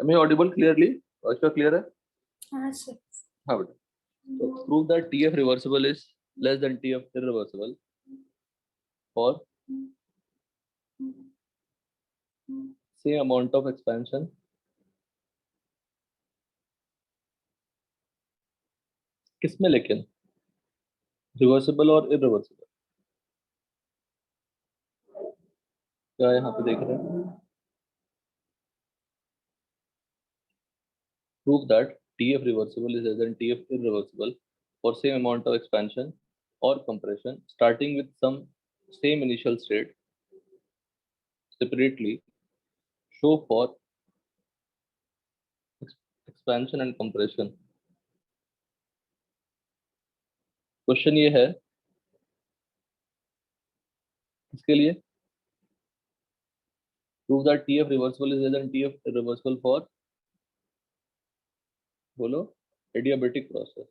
Am I audible clearly? इसका clear है? हाँ सर। हाँ बेटा. So prove that TF reversible is less than TF irreversible for same amount of expansion किसमें, लेकिन रिवर्सिबल और इरिवर्सिबल. क्या यहाँ पे देख रहे हैं? Prove that TF reversible is less than TF irreversible for same amount of expansion or compression starting with some same initial state separately. Show for expansion and compression. Question ये है इसके लिए, prove that TF reversible is less than TF irreversible for, बोलो, adiabatic process.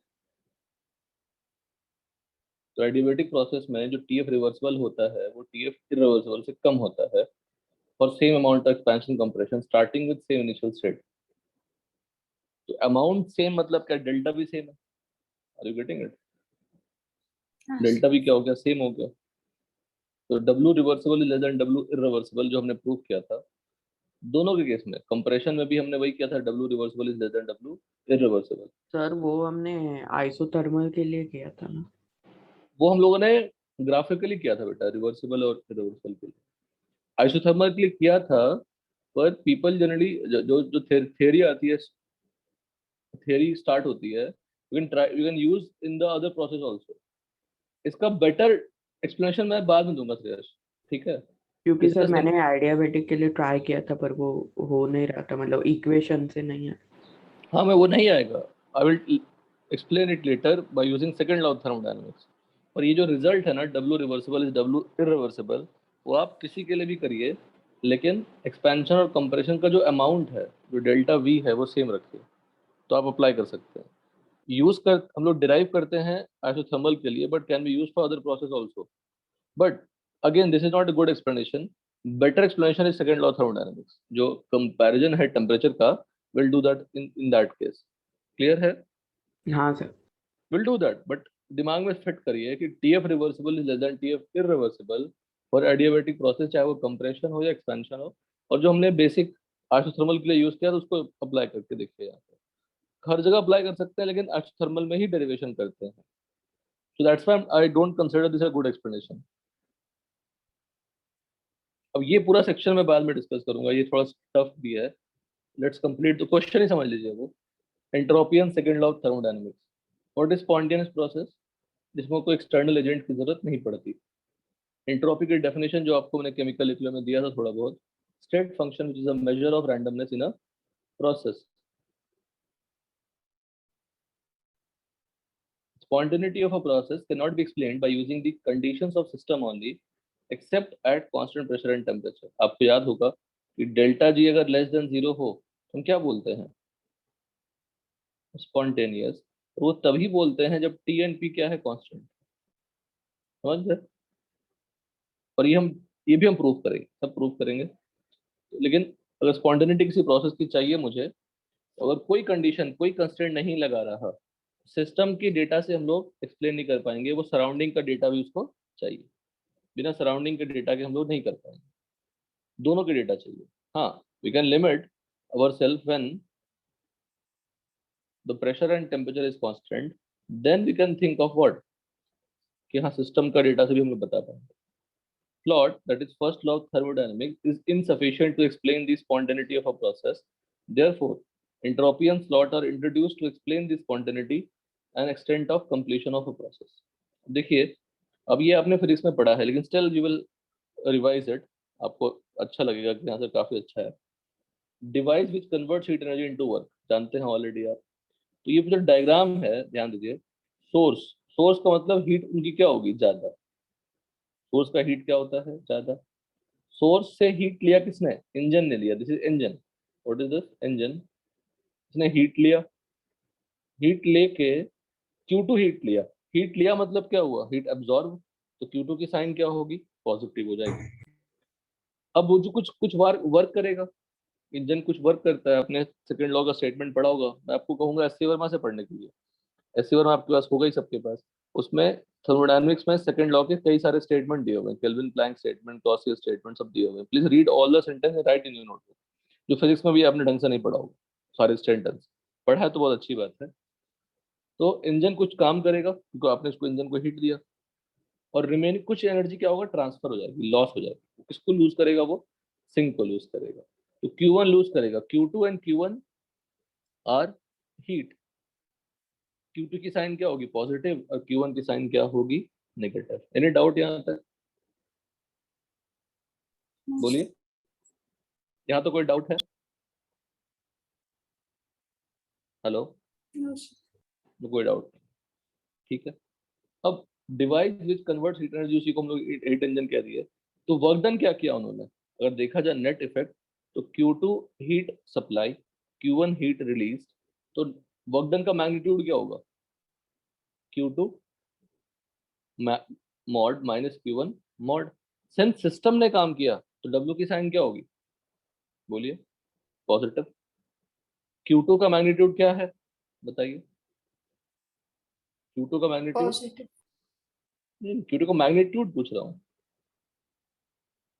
तो adiabatic process में जो TF reversible होता है वो TF इरिवर्सिबल से कम होता है for same amount of expansion compression starting with same initial state. तो अमाउंट सेम मतलब क्या, डेल्टा भी सेम है. Are you getting it? Delta भी क्या हो गया, सेम हो गया. तो W reversible is less than W irreversible जो हमने प्रूव किया था दोनों के केस में. कंप्रेशन में भी हमने वही किया था, W reversible is less than W irreversible. Sir वो हमने आइसोथर्मल के लिए किया था ना, वो हम लोगों ने ग्राफिकली किया था बेटा, रिवर्सिबल और इरिवर्सिबल के लिए. आइसोथर्मल के लिए किया था, पर पीपल जनरली जो जो थ्योरी आती है, थ्योरी स्टार्ट होती है, you can use in the other process also. इसका बेटर एक्सप्लेनेशन मैं बाद में दूंगा श्रेयस, ठीक है? क्योंकि सर मैंने आइडियाबेटिक के लिए ट्राई किया था पर वो हो नहीं रहा था, मतलब इक्वेशन से नहीं है. हाँ, मैं वो नहीं आएगा. I will explain it later by using second law of thermodynamics. और ये जो रिजल्ट है ना, W reversible is W irreversible, वो आप किसी के लिए भी करिए, लेकिन एक्सपेंशन और कंप्रेशन का जो अमाउंट है, जो डेल्टा V है, वो सेम रखिए, तो आप अप्लाई कर सकते हैं. हम लोग डिराइव करते हैं आइसोथर्मल के लिए, but can be used for other process also. But again this is not a good explanation. Better explanation is second law of thermodynamics. जो कंपैरिजन है टेम्परेचर का, will do that in that case. Clear है? हाँ sir. Will do that, but दिमाग में fit करिए कि TF reversible is less then TF irreversible for adiabatic process, चाहे वो कंप्रेशन हो या एक्सपेंशन हो. और जो हमने बेसिक आइसोथर्मल के लिए यूज किया, तो उसको अप्लाई करके देखिए. यहाँ पे हर जगह अप्लाई कर सकते हैं, लेकिन आइसोथर्मल में ही डेरिवेशन करते हैं. So that's why I don't consider this a good explanation. अब ये पूरा सेक्शन मैं बाद में डिस्कस करूंगा, ये थोड़ा टफ भी है. Let's complete. तो क्वेश्चन ही समझ लीजिए वो, entropy and second law of thermodynamics. What is spontaneous process, जिसमें कोई एक्सटर्नल एजेंट की जरूरत नहीं पड़ती. एंट्रोपी की डेफिनेशन जो आपको मैंने केमिकल इक्विलिब्रियम में दिया था थोड़ा बहुत, state function which is a measure of randomness in a process. Spontaneity of a process cannot be explained by using the conditions of system only, except at constant pressure and temperature. आपको याद होगा कि delta G अगर less than 0 हो तो हम क्या बोलते हैं, स्पॉन्टेनियस. वो तभी बोलते हैं जब T एंड P क्या है, कांस्टेंट. समझ गए? और ये भी हम प्रूव करेंगे, सब प्रूव करेंगे. लेकिन अगर स्पॉन्टेनिटी किसी प्रोसेस की चाहिए मुझे, अगर कोई कंडीशन, कोई कंस्ट्रेंट नहीं लगा रहा, सिस्टम की डेटा से हम लोग एक्सप्लेन नहीं कर पाएंगे, वो सराउंडिंग का डेटा भी उसको चाहिए. बिना सराउंडिंग के डेटा के हम लोग नहीं कर पाएंगे, दोनों के डेटा चाहिए. हाँ, we can limit our self when the pressure and temperature is constant, then we can think of what, कि हाँ सिस्टम का डेटा से भी हम लोग बता पाएंगे. Plot, that is first law of thermodynamics, is insufficient to explain the spontaneity of a process. Therefore, entropy and slot are introduced to explain the spontaneity and extent of completion of a process. देखिए, अब ये आपने physics में पढ़ा है, लेकिन still you will revise it. आपको अच्छा लगेगा कि आंसर काफी अच्छा है. Device which converts heat energy into work, जानते हैं ऑलरेडी आप. तो ये जो डायग्राम है, ध्यान दीजिए. सोर्स, सोर्स का मतलब हीट उनकी क्या होगी, ज्यादा. सोर्स का हीट क्या होता है, ज्यादा. सोर्स से हीट लिया किसने, इंजन ने लिया. This is engine. What is this, engine. इसने हीट लिया, हीट लेके Q2 हीट लिया. हीट लिया मतलब क्या हुआ, हीट एब्जॉर्ब. तो Q2 की साइन क्या होगी, पॉजिटिव हो जाएगी. अब वो जो कुछ कुछ वर्क करेगा, इंजन कुछ वर्क करता है, अपने सेकंड लॉ का स्टेटमेंट पढ़ा होगा, मैं आपको कहूंगा एससी वर्मा से पढ़ने के लिए। एससी वर्मा आपके पास होगा ही सबके पास। उसमें थर्मोडायनेमिक्स में सेकंड लॉ के कई सारे स्टेटमेंट दिए हुए हैं, Kelvin Planck statement, Clausius statement, सब दिए हुए हैं। Please read all the sentence and write in your notebook. जो फिजिक्स में भी आपने ढंग से नहीं पढ़ा होगा सारे सेंटेंस, पढ़ा है तो बहुत अच्छी बात है। तो इंजन कुछ काम करेगा क्योंकि आपने उसको इंजन को हीट दिया, और रिमेनिंग कुछ एनर्जी क्या होगा, ट्रांसफर हो जाएगी, लॉस हो जाएगी। किसको लूज करेगा वो, सिंक को लूज करेगा। तो Q1 लूज करेगा। Q2 and Q1 are heat. Q2 की साइन क्या होगी, पॉजिटिव, और Q1 की साइन क्या होगी, नेगेटिव। एनी डाउट यहाँ तक, बोलिए, यहाँ तो कोई डाउट है? हेलो, तो कोई डाउट? ठीक है। अब device which converts heat energy, उसी को हम लोग हीट इंजन कह दिए। तो वर्क डन क्या किया उन्होंने, अगर देखा जाए नेट इफेक्ट, तो Q2 heat supply, Q1 heat release. तो वर्क डन का मैग्नीट्यूड क्या होगा, Q2 mod minus Q1 mod. Since system ने काम किया तो W की साइन क्या होगी, बोलिए, पॉजिटिव। Q2 का मैग्नीट्यूड क्या है, बताइए, Q2 का मैग्नीट्यूड, पॉजिटिव। Q2 का मैग्नीट्यूड पूछ रहा हूँ,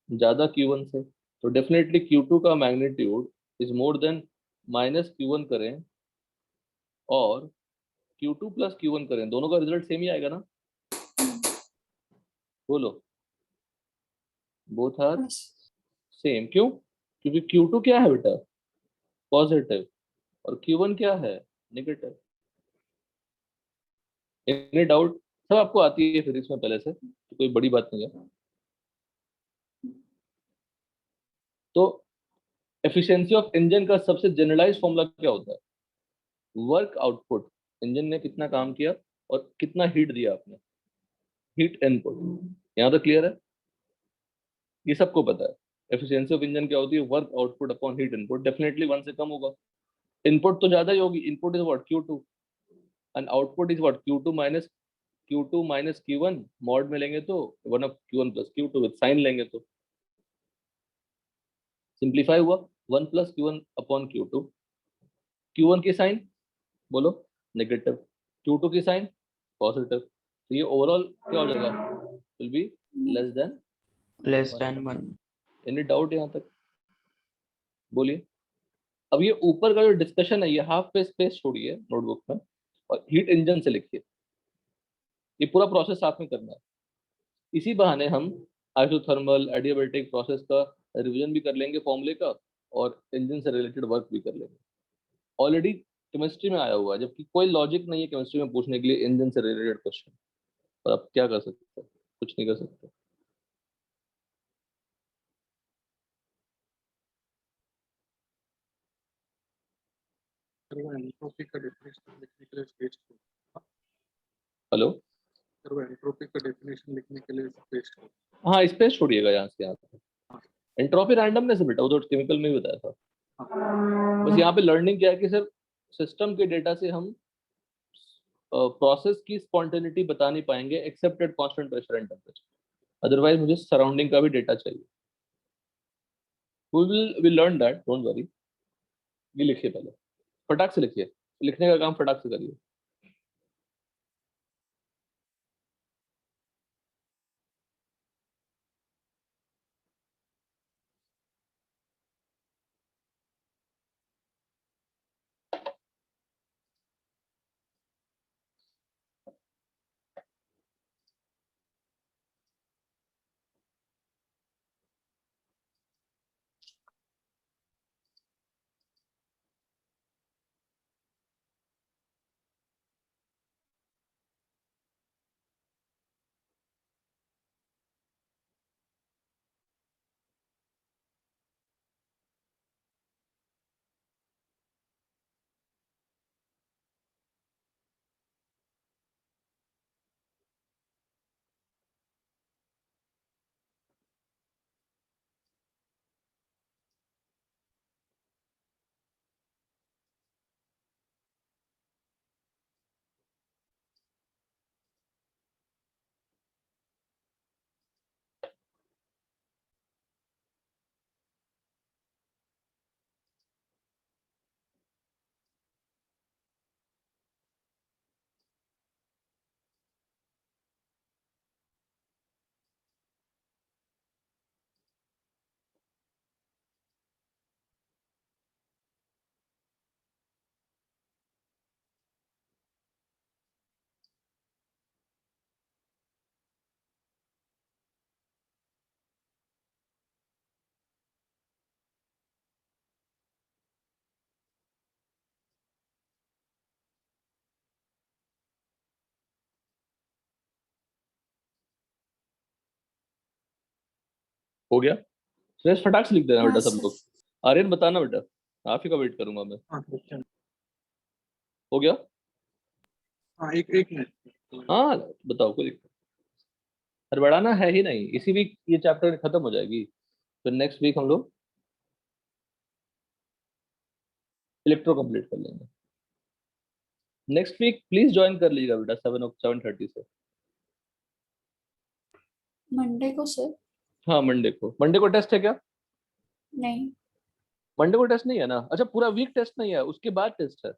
ज्यादा Q1 से, तो डेफिनेटली Q2 का magnitude is more than minus Q1 करें और Q2 प्लस Q1 करें, दोनों का रिजल्ट सेम ही आएगा ना, बोलो, बोथ आर सेम। क्यों, क्योंकि Q2 क्या है बेटा, पॉजिटिव, और Q1 क्या है, नेगेटिव। Any doubt? सब आपको आती है फिजिक्स में पहले से, तो कोई बड़ी बात नहीं है। तो एफिशिएंसी ऑफ इंजन का सबसे जनरलाइज फॉर्मूला क्या होता है, वर्क आउटपुट, इंजन ने कितना काम किया और कितना हीट दिया आपने, हीट इनपुट। यहाँ तो क्लियर है, ये सबको पता है। एफिशिएंसी ऑफ इंजन क्या होती है, work output upon heat input. Definitely one से कम होगा, इनपुट तो ज्यादा ही होगी, input is what, Q2, and output is what, Q2 minus Q1, mod में लेंगे तो 1 प्लस Q2, विद साइन लेंगे तो सिंप्लीफाई हुआ, 1 plus Q1 upon Q2। Q1 की साइन बोलो, नेगेटिव, Q2 की साइन पॉजिटिव। तो ये ओवरऑल क्या हो जाएगा, will be less than less 1। Than 1। Any doubt यहाँ तक, बोलिए। अब ये ऊपर का जो डिस्कशन है, ये हाफ पेज पेज छोड़िए नोटबुक में, और हीट इंजन से लिखिए। ये पूरा प्रोसेस साथ में करना है। इसी बहाने हम आइसोथर्मल एडियाबैटिक प्रोसेस का रिवीजन भी कर लेंगे फॉर्मूले का, और इंजन से रिलेटेड वर्क भी कर लेंगे। ऑलरेडी केमिस्ट्री में आया हुआ है, जबकि कोई लॉजिक नहीं है केमिस्ट्री में पूछने के लिए इंजन से रिलेटेड क्वेश्चन। और आप क्या कर सकते हैं, कुछ नहीं कर सकते। सर वो एंट्रोपी का डेफिनेशन लिखने के लिए स्पेस छोड़ो। हेलो, सर वो एंट्रोपी का डेफिनेशन लिखने के लिए स्पेस छोड़ो। हाँ स्पेस छोड़िएगा यहाँ से यहाँ तक। हाँ एंट्रोपी रैंडमनेस है बेटा, वो तो केमिकल में ही बताया था। हाँ बस यहाँ पे लर्निंग क्या है कि सर सिस्टम के डेटा से हम प्रोसेस की स्पॉन्टेनिटी बता नहीं पाएंगे accept at constant pressure and temperature. Otherwise मुझे सराउंडिंग का भी डेटा चाहिए। we will learn that, don't worry। ये लिखिए पहले, फटाक से लिखिए, लिखने का काम फटाक से करिए। हो गया? सुरेश फटाक से लिख देना हाँ बेटा सब सर। लोग। आर्यन बताना बेटा, आप ही का वेट करूंगा मैं। हाँ क्वेश्चन। हो गया? हाँ एक मिनट। हाँ बताओ, कोई दिक्कत? हड़बड़ाना है ही नहीं, इसी वीक ये चैप्टर खत्म हो जाएगी, फिर नेक्स्ट वीक हम लोग इलेक्ट्रो कंप्लीट कर लेंगे। नेक्स्ट वीक प्लीज ज्वाइन कर लीजिएगा बेटा 7:30 से। मंडे को सर? हाँ मंडे को। मंडे को टेस्ट है क्या? नहीं मंडे को टेस्ट नहीं है ना? अच्छा पूरा वीक टेस्ट नहीं है, उसके बाद टेस्ट है।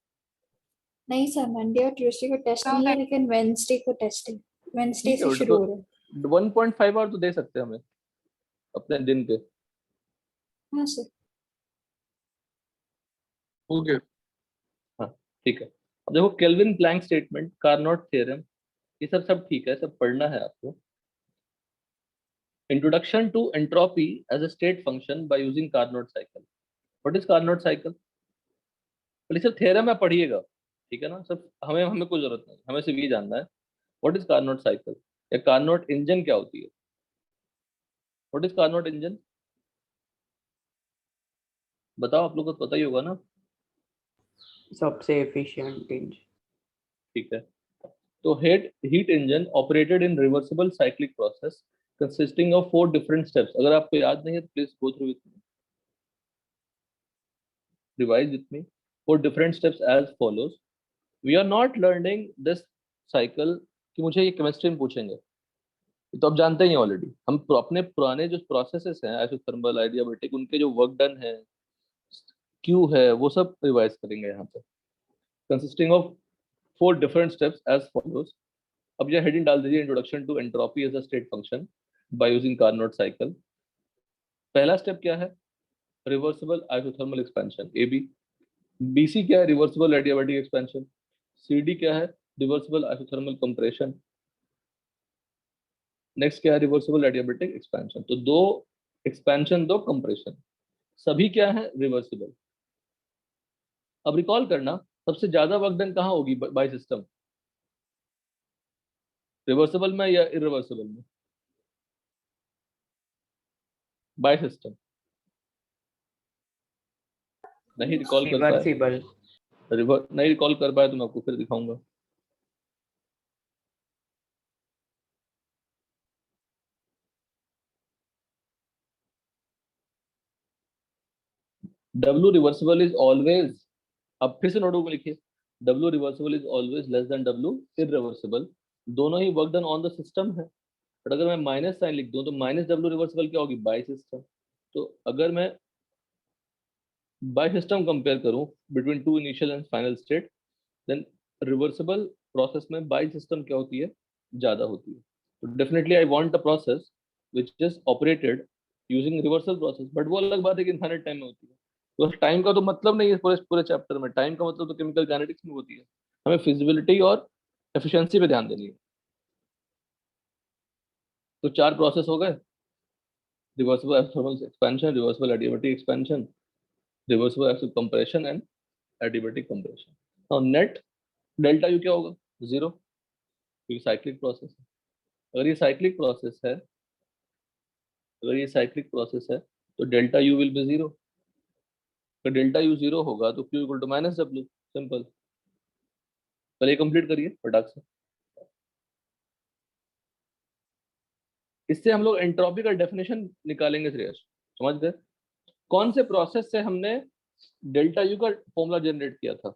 नहीं सर, मंडे और ट्यूसडे को टेस्ट नहीं है, लेकिन वेंसडे को टेस्ट है। वेंसडे ठीक है से बेटा, शुरू तो हो रहा है। 1.5 आवर तो दे सकते हैं हमें अपने दिन के। हाँ सर। हो गया। हाँ ठीक है। अब देखो, Kelvin Planck statement, Carnot theorem, ये सब सब ठीक है, सब पढ़ना है आपको। Introduction to entropy as a state function by using Carnot cycle. What is Carnot cycle? पहले सब थ्योरम में पढ़िएगा, ठीक है ना? सब हमें हमें कोई जरूरत नहीं, हमें सिर्फ ये जानना है व्हाट इज कार्नोट साइकिल, या कार्नोट इंजन क्या होती है। What is Carnot engine? बताओ, आप लोग को तो पता ही होगा ना। सबसे एफिशिएंट इंजन। ठीक है, तो heat engine operated in reversible cyclic process consisting of 4 different steps. अगर आपको याद नहीं है तो please go through with me, revise with me. 4 different steps as follows. We are not learning this cycle कि मुझे ये केमिस्ट्री में पूछेंगे, ये तो आप जानते ही हैं ऑलरेडी। हम अपने पुराने जो प्रोसेसेस हैं, आइसोथर्मल, आइडियाबैटिक, उनके जो वर्क डन है, क्यू है, वो सब रिवाइज करेंगे यहाँ पे। Consisting of 4 different steps as follows. अब ये हेडिंग डाल दीजिए, introduction to entropy as a state function by using Carnot cycle. पहला स्टेप क्या है? Reversible isothermal expansion, AB. BC क्या है? Reversible adiabatic expansion. सीडी क्या है? Reversible isothermal compression. नेक्स्ट क्या है? Reversible adiabatic expansion. तो 2 एक्सपेंशन, 2 कंप्रेशन, सभी क्या है? रिवर्सिबल। अब रिकॉल करना, सबसे ज्यादा वर्क डन कहाँ होगी बाय सिस्टम? रिवर्सिबल में या इरिवर्सिबल में? By system. नहीं रिकॉल कर पाए, रिवर्सिबल। नहीं रिकॉल कर पाए तो मैं आपको फिर दिखाऊंगा। W रिवर्सिबल इज ऑलवेज, अब फिर से नोटबुक में लिखिए, W reversible is always less than W irreversible. दोनों ही work done on the system है, बट अगर मैं माइनस साइन लिख दूं तो माइनस W रिवर्सिबल क्या होगी? By system. तो अगर मैं बाय सिस्टम कंपेयर करूं between 2 initial and final state, then reversible process में बाय सिस्टम क्या होती है? ज्यादा होती है। तो definitely I want a process which is operated using reversal process, but वो अलग बात है कि इनफाइनाइट टाइम में होती है। तो टाइम का तो मतलब नहीं है पूरे पूरे चैप्टर में, टाइम का मतलब तो केमिकल काइनेटिक्स में होती है। हमें फिजिबिलिटी और एफिशिएंसी पे ध्यान देनी है। तो 4 प्रोसेस हो गए, reversible thermal expansion, reversible adiabatic expansion, reversible axial compression and adiabatic compression. Now net delta U क्या होगा? 0, क्योंकि साइक्लिक प्रोसेस है। अगर ये साइक्लिक प्रोसेस है, अगर ये साइक्लिक प्रोसेस है तो डेल्टा यू विल बी 0। अगर डेल्टा यू 0 होगा तो Q equal to minus W, simple. पहले कंप्लीट करिए फटाक से। इससे हम लोग एंट्रोपी का डेफिनेशन निकालेंगे श्रेयस, समझ गए? कौन से प्रोसेस से हमने डेल्टा यू का फॉर्मूला जनरेट किया था?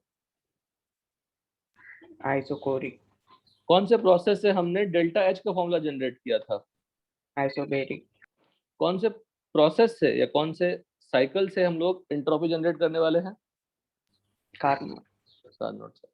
आइसोकोरिक। कौन से प्रोसेस से हमने डेल्टा एच का फॉर्मूला जनरेट किया था? आइसोबेरिक। कौन से प्रोसेस से या कौन से साइकिल से हम लोग एंट्रोपी जनरेट करने वाले हैं? कार्नोट। कार्नोट से।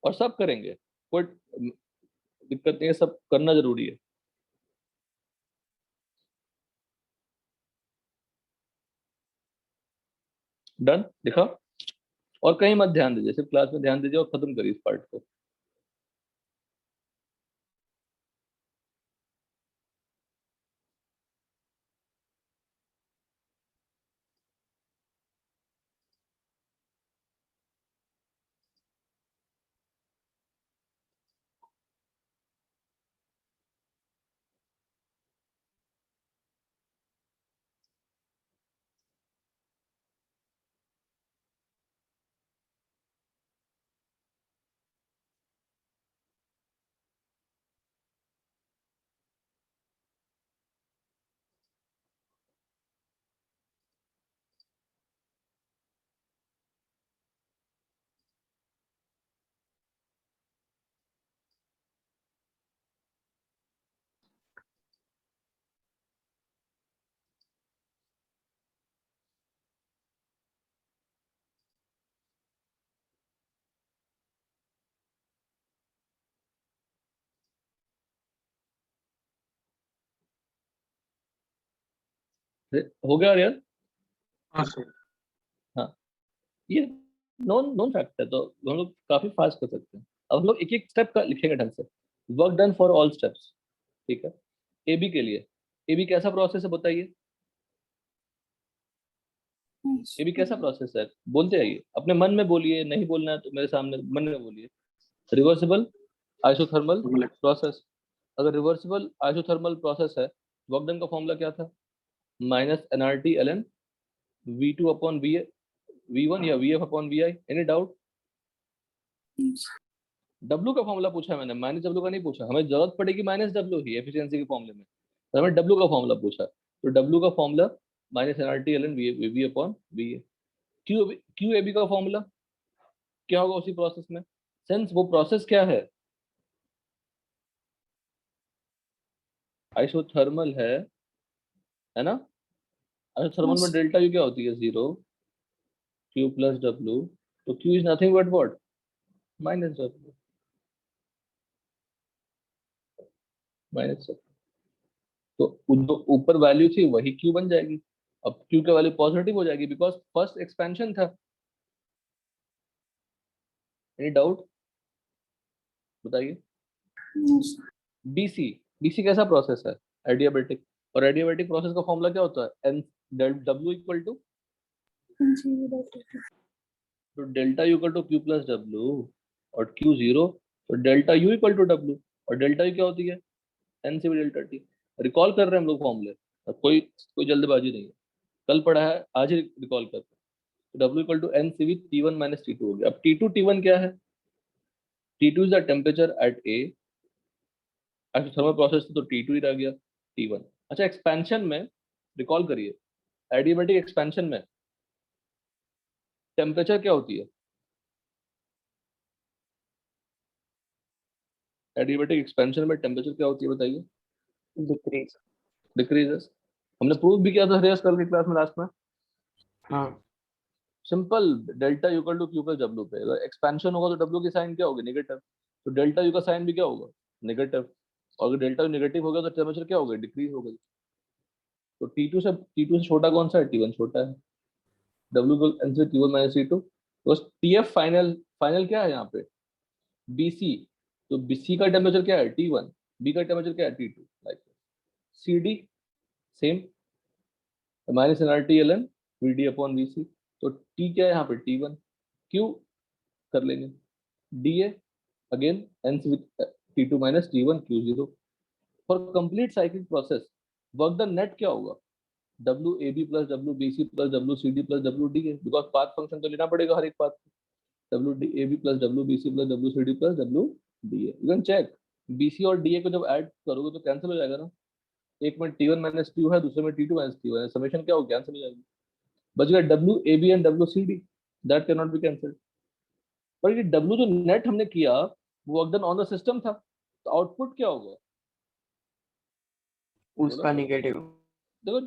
और सब करेंगे, कोई दिक्कत नहीं है, सब करना जरूरी है। डन, दिखा? और कहीं मत ध्यान दीजिए, सिर्फ क्लास में ध्यान दीजिए और खत्म करिए इस पार्ट को। हो गया यार? हाँ सर। हाँ, ये नॉन नॉन फैक्ट है, तो हम लोग काफी फास्ट कर सकते हैं। अब हम लोग एक एक स्टेप का लिखेंगे ढंग से। Work done for all steps, ठीक है। एबी के लिए, एबी कैसा प्रोसेस है बताइए? एबी कैसा प्रोसेस है? बोलते आइए, अपने मन में बोलिए, नहीं बोलना है तो मेरे सामने मन में बोलिए। Reversible isothermal process. अगर रिवर्सिबल आइसोथर्मल प्रोसेस है, वर्क डन का फॉर्मूला क्या था? Minus NRT L N V2 upon V1 या VF upon VI। Any doubt? W का फॉर्मूला पूछा है मैंने, माइनस W का नहीं पूछा। हमें जरूरत पड़ेगी माइनस W ही एफिशिएंसी के फॉर्मूले में, तो हमें W का फॉर्मूला पूछा, तो W का formula minus NRT L N V upon VA। Q A B का फॉर्मूला क्या होगा उसी प्रोसेस में? सेंस वो प्रोसेस क्या आइसोथर्मल है ना? आइसोथर्मल में डेल्टा यू क्या होती है? 0, Q प्लस W। तो Q is nothing but what? Minus W, minus W। तो जो ऊपर वैल्यू थी वही Q बन जाएगी। अब Q का वैल्यू पॉजिटिव हो जाएगी बिकॉज फर्स्ट एक्सपेंशन था। एनी डाउट बताइए? BC, BC कैसा प्रोसेस है? एडियाबेटिक। और एडियाबेटिक प्रोसेस का फॉर्मूला क्या होता है? N W इक्वल टू, तो delta U equal to Q plus W और Q 0, तो delta U equal to W। और डेल्टा U क्या होती है? N से भी डेल्टा T। रिकॉल कर रहे हैं हम लोग फॉर्मूले, अब कोई कोई जल्दबाजी नहीं है, कल पढ़ा है आज ही रिकॉल करते हैं। तो W equal to N CV T1 minus T2 हो गया। अब T2 T1 क्या है? T2 is the temperature at A। अच्छा थर्मल प्रोसेस तो T2 ही रह गया, T1। अच्छा एक्सपेंशन में रिकॉल करिए, एडियाबेटिक एक्सपेंशन में टेम्परेचर क्या होती है? एडियाबेटिक एक्सपेंशन में टेम्परेचर क्या होती है बताइए? डिक्रीज। डिक्रीजेस। हमने प्रूव भी किया था रेस कल की क्लास में लास्ट में। हाँ simple, delta U equal to Q plus W पे अगर एक्सपेंशन होगा तो W की साइन क्या होगी? नेगेटिव। तो डेल्टा U का साइन भी क्या होगा? नेगेटिव। और अगर डेल्टा U नेगेटिव हो गया तो टेम्परेचर क्या होगा? डिक्रीज हो गई। तो T2 से छोटा कौन सा है? T1 छोटा है। W को N से T1 माइनस T2, तो TF फाइनल, फाइनल क्या है यहाँ पे? BC। तो BC का टेम्परेचर क्या है? T1। B का टेम्परेचर क्या है? T2। Like CD same, minus N R T L N VD upon VC। तो T क्या है यहाँ पे? T1। Q कर लेंगे, DA again N with T2 minus T1 Q0। For complete cyclic process work done net क्या होगा? WAB plus WBC plus WCD plus WDA, because path function तो लेना पड़ेगा हर एक पाथ। WAB plus WBC plus WCD plus WDA। You can check, BC और DA को जब ऐड करोगे तो कैंसिल हो जाएगा ना। एक में T1 माइनस T है, दूसरे में T2 माइनस T है, समेशन क्या होगा? कैंसिल हो जाएगी। बच गया WAB and WCD, that can not be cancelled. पर ये W जो नेट हमने किया वो work done on the system था, तो आउटपुट क्या होगा? बोलो। उसका नेगेटिव। देखो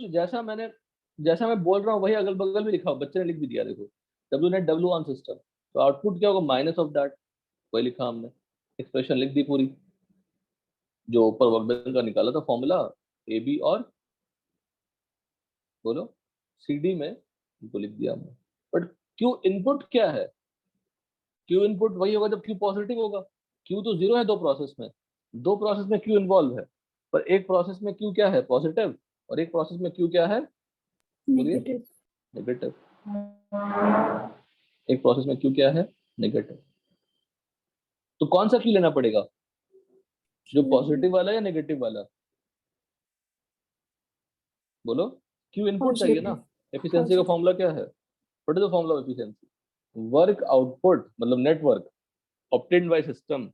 जैसा मैं बोल रहा हूँ वही अगल बगल भी लिखा हो, बच्चे ने लिख भी दिया देखो, W net W on system, तो आउटपुट क्या होगा? माइनस ऑफ दैट, वही लिखा हमने, एक्सप्रेशन लिख दी पूरी, जो ऊपर वर्कडन का निकाला था फॉर्मूला ए बी और बोलो सी डी में, उनको लिख दिया हमने। बट क्यू इनपुट क्या है? क्यू इनपुट वही होगा जब क्यू पॉजिटिव होगा। क्यू तो जीरो है दो प्रोसेस में क्यू इन्वॉल्व है, पर एक प्रोसेस में क्यू क्या है? पॉजिटिव, और एक प्रोसेस में क्यू क्या है? बोलिए। नेगेटिव। नेगेटिव। एक प्रोसेस में क्यू क्या है? नेगेटिव। तो कौन सा क्यू लेना पड़ेगा? जो पॉजिटिव वाला या नेगेटिव वाला? बोलो। क्यू इनपुट चाहिए ना। एफिशिएंसी का फॉर्मूला क्या है? What is the formula of efficiency? Work output मतलब network obtained by system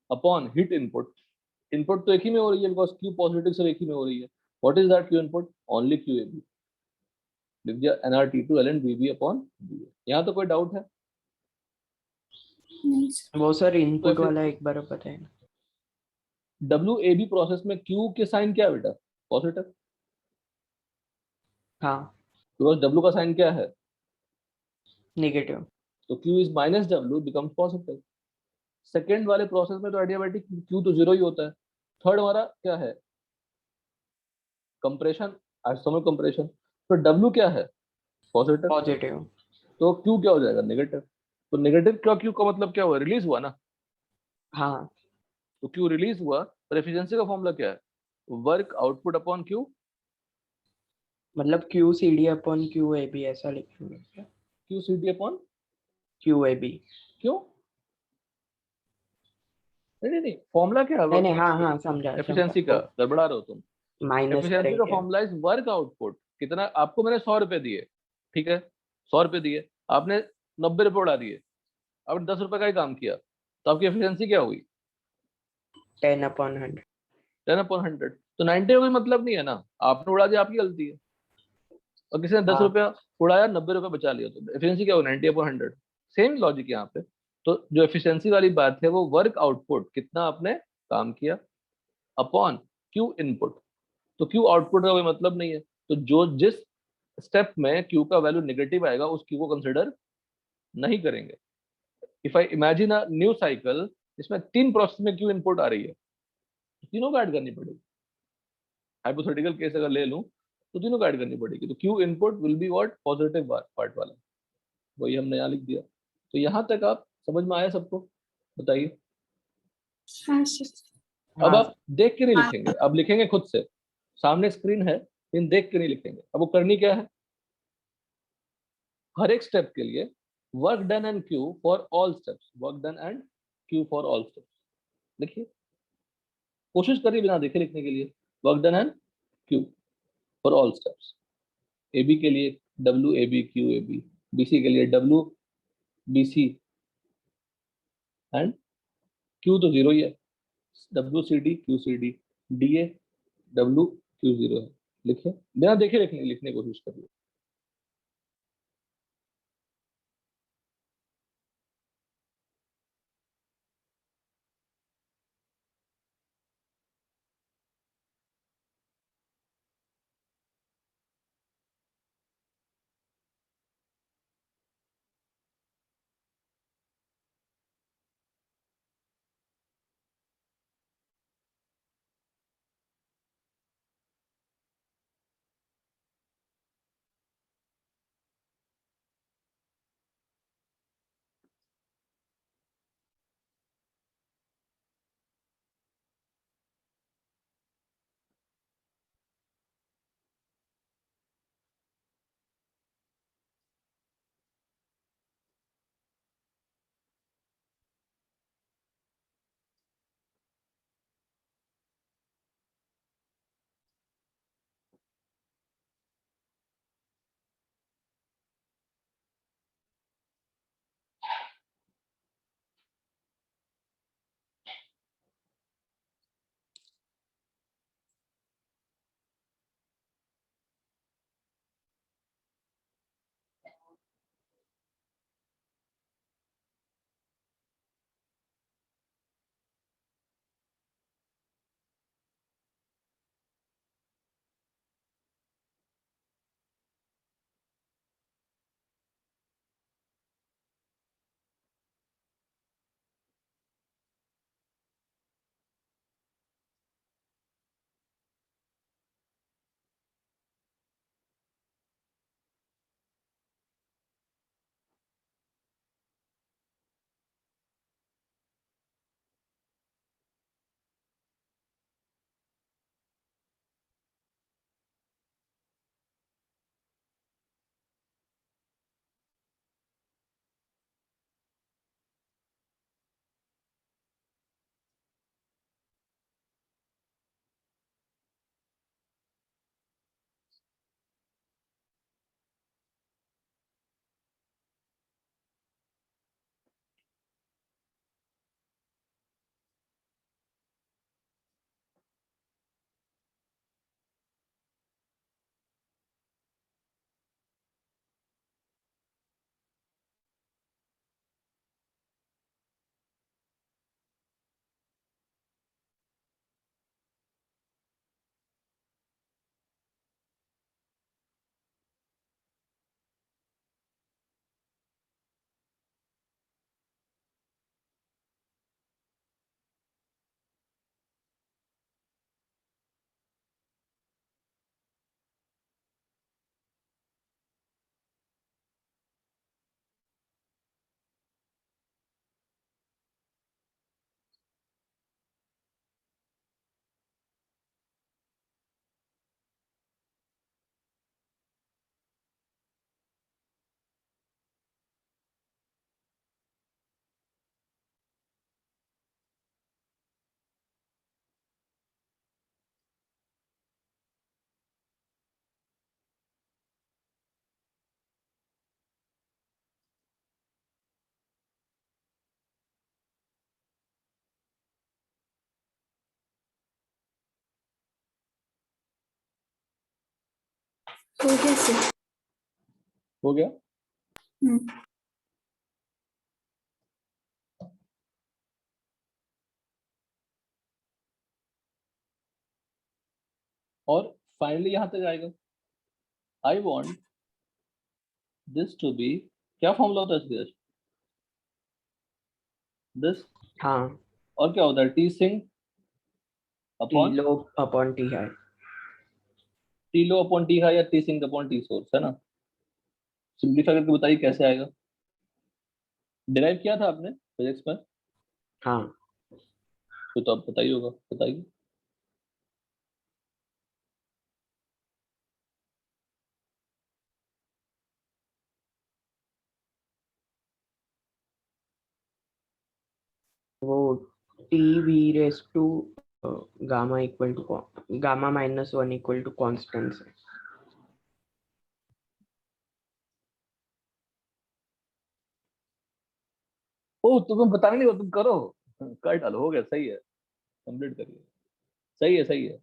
upon heat input. Input तो एक ही में हो रही है बिकॉज क्यू पॉजिटिव से एक ही में हो रही है। What is that Q input? Only Q A B. लिख दिया NR T2 ln VB upon VA। यहाँ तो कोई डाउट है? नहीं वो सर तो इनपुट फिर वाला एक बार बताए ना। WAB प्रोसेस में Q के साइन क्या है बेटा? पॉजिटिव, हाँ बिकॉज W का साइन क्या है? नेगेटिव। तो Q is minus W becomes positive. Second वाले प्रोसेस में तो एडियाबेटिक Q तो जीरो ही होता है। थर्ड हमारा क्या है? Compression isothermal compression. तो W क्या है? पॉजिटिव। पॉजिटिव। तो Q क्या हो जाएगा? नेगेटिव। तो नेगेटिव क्या, Q का मतलब क्या हुआ? रिलीज हुआ ना। हाँ, तो Q रिलीज हुआ, तो एफिशिएंसी का फॉर्मूला क्या है? Work output upon Q। मतलब Q C D upon Q A B ऐसा लिखेंगे क्या? Q C D upon Q A B. क्यों? नहीं नहीं, फॉर्मूला क्या नहीं है? नहीं, हाँ हाँ, समझा समझा। एफिशिएंसी का गड़बड़ा रहे हो तुम। माइनस एफिशिएंसी का करेंगे। Formula is work output. कितना आपको मैंने 100 रुपए दिए, ठीक है, 100 रुपए दिए, आपने 90 रुपए उड़ा दिए, आपने 10 रुपए का ही काम किया, तो आपकी एफिशिएंसी क्या हुई? 10/100। 10/100। तो 90 का कोई मतलब नहीं है ना, आपने उड़ा दिया, आपकी गलती है। और किसी ने दस हाँ, रुपया उड़ाया, 90 रुपए बचा लिया, तो एफिशिएंसी क्या होगी? 90/100। सेम लॉजिक यहाँ पे। तो जो एफिशिएंसी वाली बात है वो वर्क आउटपुट, कितना आपने काम किया, अपॉन क्यू इनपुट। तो क्यू आउटपुट का कोई मतलब नहीं है। तो जो जिस स्टेप में क्यू का वैल्यू नेगेटिव आएगा उस क्यू को कंसिडर नहीं करेंगे। If I imagine a new cycle जिसमें 3 प्रोसेस में क्यू इनपुट आ रही है, तो तीनों को ऐड करनी पड़ेगी। हाइपोथेटिकल केस अगर ले लूं तो तीनों को ऐड करनी पड़ेगी। तो Q input will be what? Positive part वाला। वही हमने यहाँ लिख दिया। तो यहाँ तक आप समझ में आया सबको? बताइए। हाँ सर। अब हाँ। आप देख के नहीं लिखेंगे, अब लिखेंगे खुद से। सामने स्क्रीन है, लेकिन देख के नहीं लिखेंगे। अब वो करनी क्या है? हर एक स्टेप के लिए work done and Q for all steps, work done and Q for all steps लिखिए। कोशिश करिए बिना देखे लिखने के लिए। Work done and Q for all steps. A B के लिए W A B Q A B, B C के लिए W B C and Q तो जीरो ही है, W C D Q C D, D A W Q zero है। लिखिए बिना देखे लिखने की कोशिश करिए। हो गया सर। हो गया? हम्म। और फाइनली यहां तक आएगा, I want this to be, क्या फॉर्मूला होता है इसका? दिस, हाँ, और क्या होता है? T sink T upon low upon T high. T low upon T high, या T sink upon T source, है ना? सिंप्लीफाई करके बताइए कैसे आएगा। डिराइव किया था आपने फिजिक्स में? हाँ, तो आप बताइए, होगा, बताइए। वो T V raise to gamma equal to gamma -1 equal to constant है। ओ, तुम्हें बताना नहीं हो, तुम करो, कर डालो, हो गया, सही है, कंप्लीट करिए, सही है, सही है।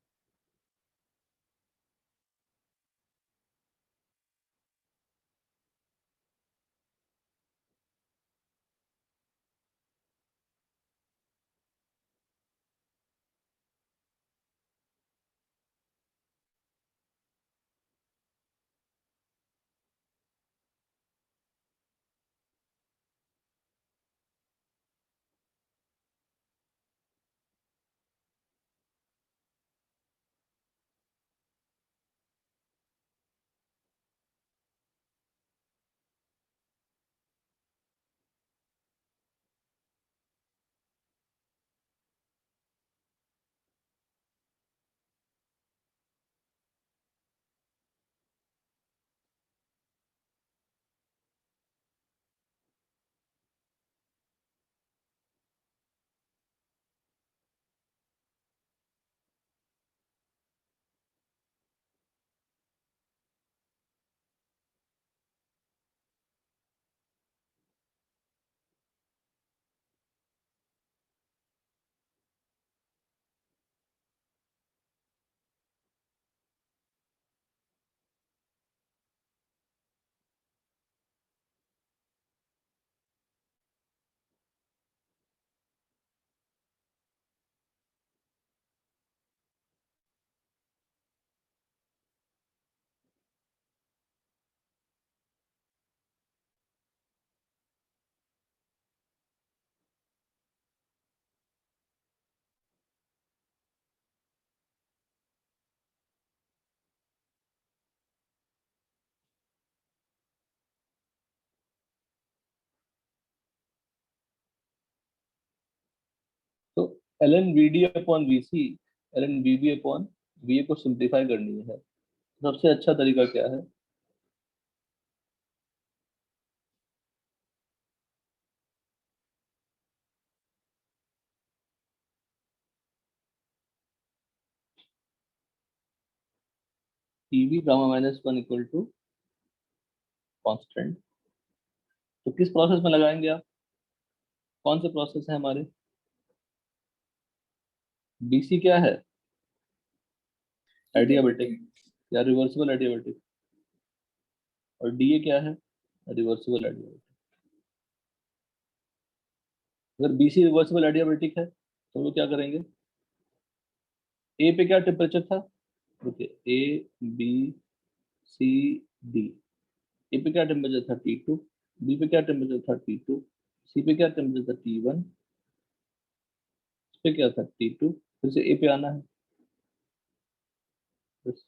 तो L N V D upon V C, L N V B upon V A को सिंप्लीफाई करनी है, सबसे अच्छा तरीका क्या है? T V gamma -1 equal to constant. तो किस प्रोसेस में लगाएंगे आप? कौन से प्रोसेस है हमारे? बीसी क्या है? एडियाबेटिक या रिवर्सिबल एडियाबेटिक। और डीए क्या है? Reversible adiabatic. अगर बीसी रिवर्सिबल एडियाबेटिक है तो हम लोग क्या करेंगे? ए पे क्या टेम्परेचर था? देखिए, ए बी सी डी। ए पे क्या टेम्परेचर था? T2। बी पे क्या टेम्परेचर था? T2। सी पे क्या टेम्परेचर था? T1। इस पे क्या था? T2। फिर से ए पे आना है, बस।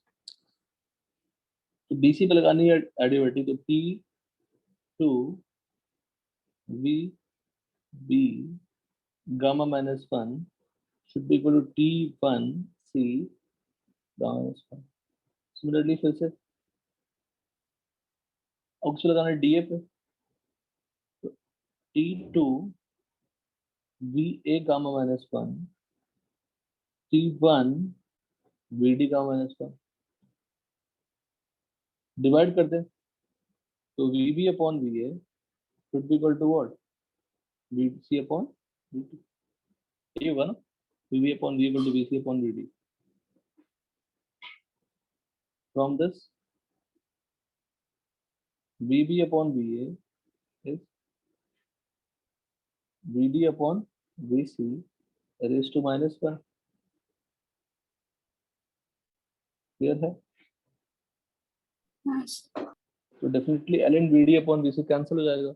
तो बीसी पे लगानी है एडियाबेटिक, तो T2 V B gamma -1 should be equal to T1 C gamma -1। Similarly फिर से ऑक्सीजन लगाना है डीए पे, तो T2 V A gamma -1 T1 V D gamma -1, divide कर दे, तो V B upon V A should be equal to what? V C upon V T. ये होगा ना, V B upon V equal to V C upon V D. From this VB upon VA is VD upon VC raised to -1. Clear है? हाँ sir. तो definitely ln VD upon VC cancel हो जाएगा.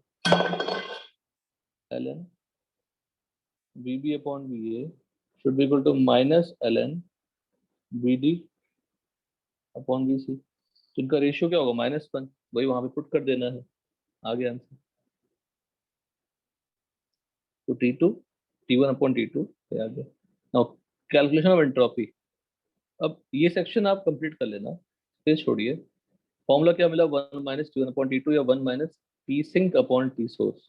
ln VB upon VA should be equal to minus ln VD upon VC. तो इनका ratio क्या होगा? -1. वही वहां पे पुट कर देना है. आ गया आंसर. तो T2 T1 upon T2 ये आ गया. Now calculation of entropy. अब ये सेक्शन आप कंप्लीट कर लेना, फिर छोड़िए. फॉर्मूला क्या मिला? 1 minus T1 upon T2 या 1 minus T sink upon T source.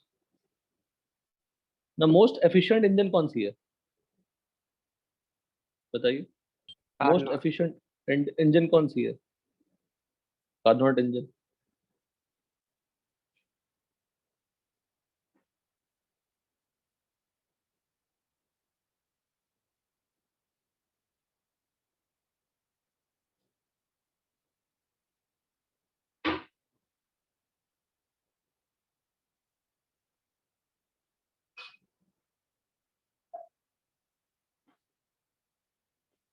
ना मोस्ट एफिशिएंट इंजन कौन सी है बताइए? Most Carnot. एफिशिएंट इंजन कौन सी है? Carnot engine.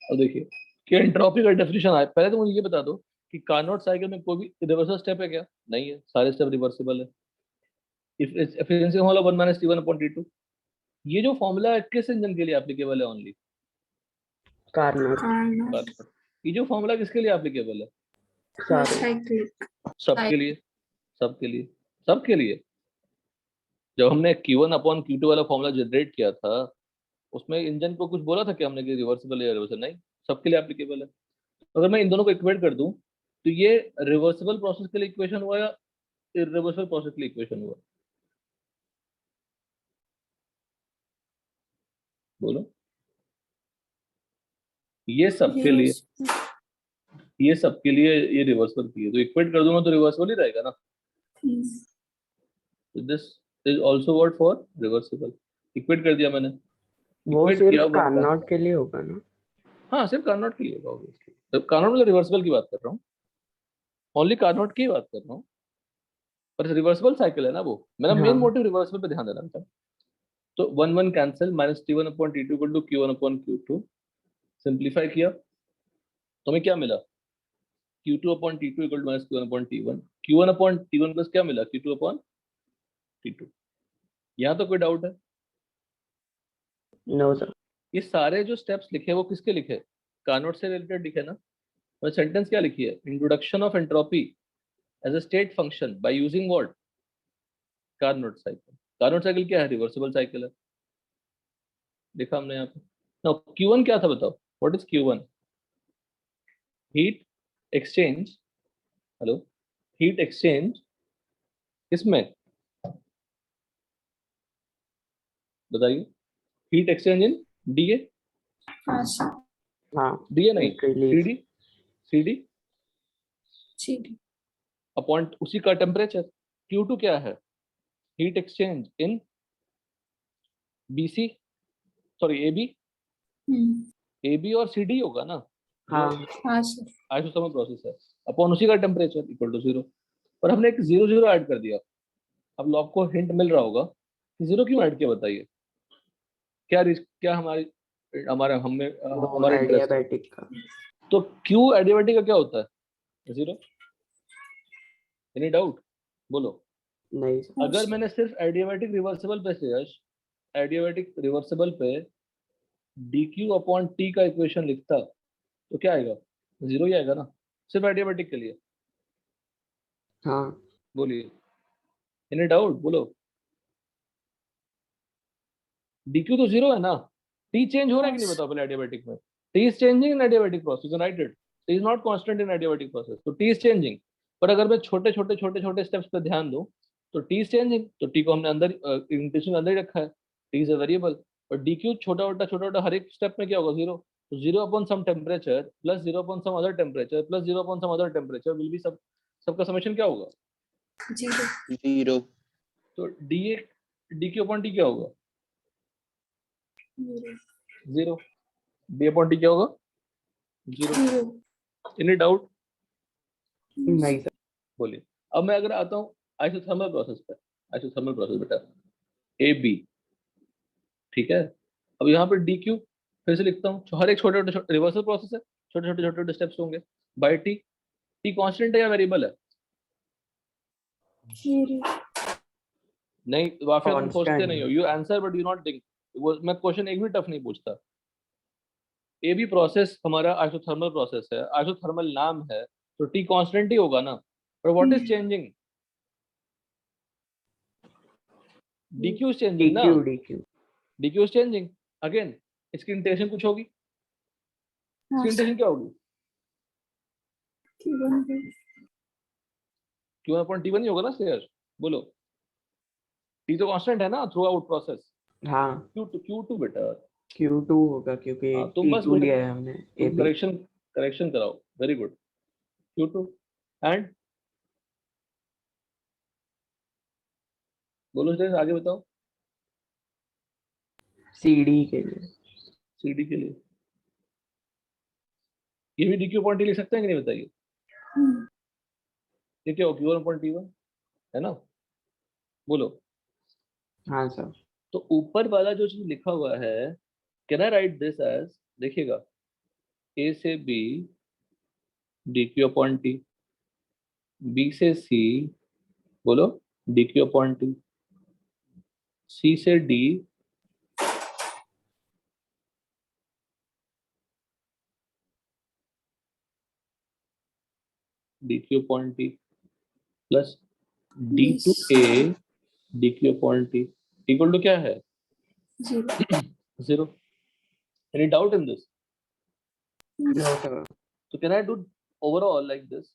अब देखिए कि एंट्रोपी का डेफिनेशन आया. पहले तो मुझे ये बता दो कि कार्नोट साइकिल में कोई भी रिवर्सल स्टेप है क्या? नहीं है, सारे स्टेप रिवर्सिबल है. If efficiency formula 1 minus T1 upon T2. ये जो फॉर्मूला है किस इंजन के लिए एप्लीकेबल है? Only Carnot. कार्नोट. ये जो फॉर्मूला किसके लिए एप्लीकेबल है? सारे. साइक्लिक। सबके लिए. सबके लिए. सबके लिए. जब हमने Q1 upon Q2 वाला फॉर्मूला जनरेट किया था उसमें इंजन को कुछ बोला था कि हमने कि रिवर्सिबल है या रिवर्सिबल नहीं? सबके लिए एप्लीकेबल है. अगर मैं इन दोनों को इक्वेट कर दूं तो ये रिवर्सिबल प्रोसेस के लिए इक्वेशन हुआ या इरिवर्सिबल प्रोसेस के लिए इक्वेशन हुआ? बोलो. ये सबके लिए. ये सबके लिए ये रिवर्सिबल की है तो इक्वेट कर दूंगा तो रिवर्सिबल ही रहेगा ना. This is also word for reversible. Equate कर दिया मैंने. वो Equate किया सिर्फ हुआ था. कार्नोट के लिए होगा ना? हाँ सिर्फ कार्नोट के लिए होगा ऑब्वियसली. तो कार्नोट मतलब रिवर्सिबल की बात कर रहा हूँ. ओनली कार्नोट की बात कर रहा हूँ. पर रिवर्सिबल साइकिल है ना वो. मेरा मेन हाँ. मोटिव रिवर्सिबल पे ध्यान देना था. तो 1 1 cancel -T1 upon T2 equal to Q1 upon Q2. Simplify किया तो हमें क्या मिला? Q2 upon T2 equal to minus Q1 upon T1. Q1 upon T1 plus क्या मिला? Q2 upon T2. यहाँ तो कोई डाउट है? No sir. ये सारे जो स्टेप्स लिखे वो किसके लिखे? कार्नोट से रिलेटेड लिखे ना. और सेंटेंस क्या लिखी है? Introduction of entropy as a state function by using what? Carnot cycle. Carnot cycle क्या है? रिवर्सिबल साइकिल है. देखा हमने यहाँ पे. नाउ Q1 क्या था बताओ? What is Q1? Heat exchange. Hello. Heat exchange किसमें बताइए? हीट एक्सचेंज इन DA. हाँ सर। हाँ. DA नहीं, Heat release. CD CD। Upon उसी का टेम्परेचर. Q2 क्या है? हीट एक्सचेंज इन BC सॉरी AB. AB और CD होगा ना. हाँ. हाँ सर। आइसोथर्मल प्रोसेस है. अपॉन उसी का टेम्परेचर इक्वल टू 0. पर हमने एक 0 0 ऐड कर दिया. अब आपको हिंट मिल रहा होगा कि 0 क्यों ऐड किया बताइए? क्या रिस्क क्या हमारी हमारा हमें वो हमारा इंटरेस्ट? adiabatic का. तो Q एडियाबेटिक का क्या होता है? 0. Any doubt? बोलो. नहीं sir. अगर मैंने सिर्फ एडियाबेटिक रिवर्सिबल पे से एडियाबेटिक रिवर्सिबल पे dq अपॉन t का इक्वेशन लिखता तो क्या आएगा? 0 ही आएगा ना. सिर्फ एडियाबेटिक के लिए. हाँ. बोलिए. Any doubt? बोलो. dq तो 0 है ना. t चेंज हो रहा है कि नहीं बताओ पहले एडियाबेटिक में? t is changing in adiabatic process. You right it. t is not constant in adiabatic process. तो t इज चेंजिंग. पर अगर मैं छोटे छोटे स्टेप्स पे ध्यान दूं तो t इज चेंजिंग. तो t को हमने अंदर इंटीग्रेशन में अंदर ही रखा है. t is a variable. और dq छोटा छोटा हर एक स्टेप में क्या होगा? 0. तो 0 upon some temperature plus 0 upon some other temperature plus 0 upon some other temperature will be सबका समेशन क्या होगा? 0। तो dq अपॉन t क्या होगा? 0. d अपॉन t क्या होगा? 0. Any doubt? नहीं sir. बोलिए. अब मैं अगर आता हूँ आइसोथर्मल प्रोसेस पे, आइसोथर्मल प्रोसेस बेटा ए बी, ठीक है। अब यहाँ पे डी क्यू फिर से लिखता हूँ, हर एक छोटे छोटे रिवर्सल प्रोसेस है, छोटे छोटे स्टेप्स होंगे बाय टी। टी कांस्टेंट है या वेरिएबल है? Very. नहीं वाफिया तुम सोचते नहीं हो, constant. You answer but you not think. मैं क्वेश्चन एक भी टफ नहीं पूछता। ए बी प्रोसेस हमारा आइसोथर्मल प्रोसेस है, आइसोथर्मल नाम है, तो टी कांस्टेंट ही होगा ना। पर what is changing? D Q is changing ना, DQ DQ। D Q is changing. Again इसकी इंटेंशन कुछ होगी, इसकी हाँ, इंटेंशन क्या होगी? T1 भी. क्यू अपॉन टी वन ही होगा ना शेयर, बोलो। टी तो कांस्टेंट है ना थ्रू आउट प्रोसेस। हाँ क्यू टू बेटा। Q2 होगा क्योंकि हाँ तुम बस T2 लिया है हमने AB। करेक्शन करेक्शन कराओ, very good. Q two and बोलो स्टूडेंट्स, आगे बताओ। CD के लिए। सीडी के लिए ये भी डी क्यू अपॉन टी लिख सकते हैं कि नहीं बताइए? हम्म, ये क्या हो, Q one upon T one है ना, बोलो। हाँ सर। तो ऊपर वाला जो चीज लिखा हुआ है, can I write this as, देखिएगा, ए से B D Q upon T, B से सी बोलो D Q upon T, C से D D Q upon T, plus D two Yes. A D Q upon T equal to क्या है? 0. Zero. Any doubt in this? No sir। So can I do overall like this?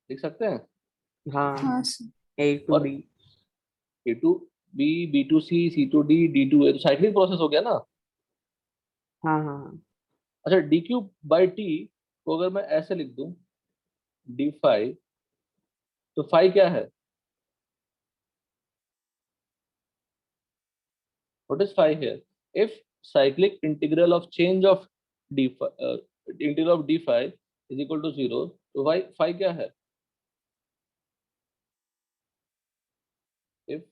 लिख सकते हैं? हाँ हाँ sir. A to और D। A to B, B to C to D, D to A, तो cyclic process हो गया ना। हाँ हाँ हाँ। अच्छा डी क्यू बाई टी को अगर मैं ऐसे लिख दूं डी फाइव, तो फाइव क्या है? What is phi here? If cyclic integral of change of D integral of D phi is equal to zero, तो वाई फाइव क्या है? If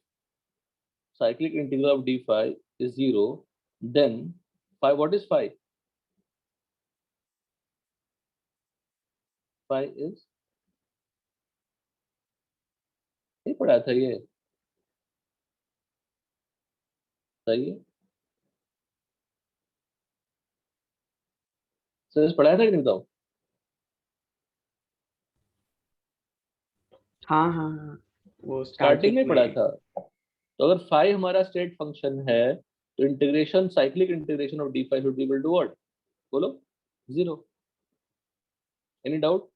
cyclic integral of d phi is 0, then phi, what is phi? Phi is, नहीं पढ़ा था ये, सही है sir, पढ़ाया था कि नहीं बताओ? हाँ हाँ हाँ वो स्टार्टिंग में पढ़ा में। था। तो अगर phi हमारा स्टेट फंक्शन है, तो integration cyclic integration of d phi should be equal to what? बोलो, जीरो। एनी डाउट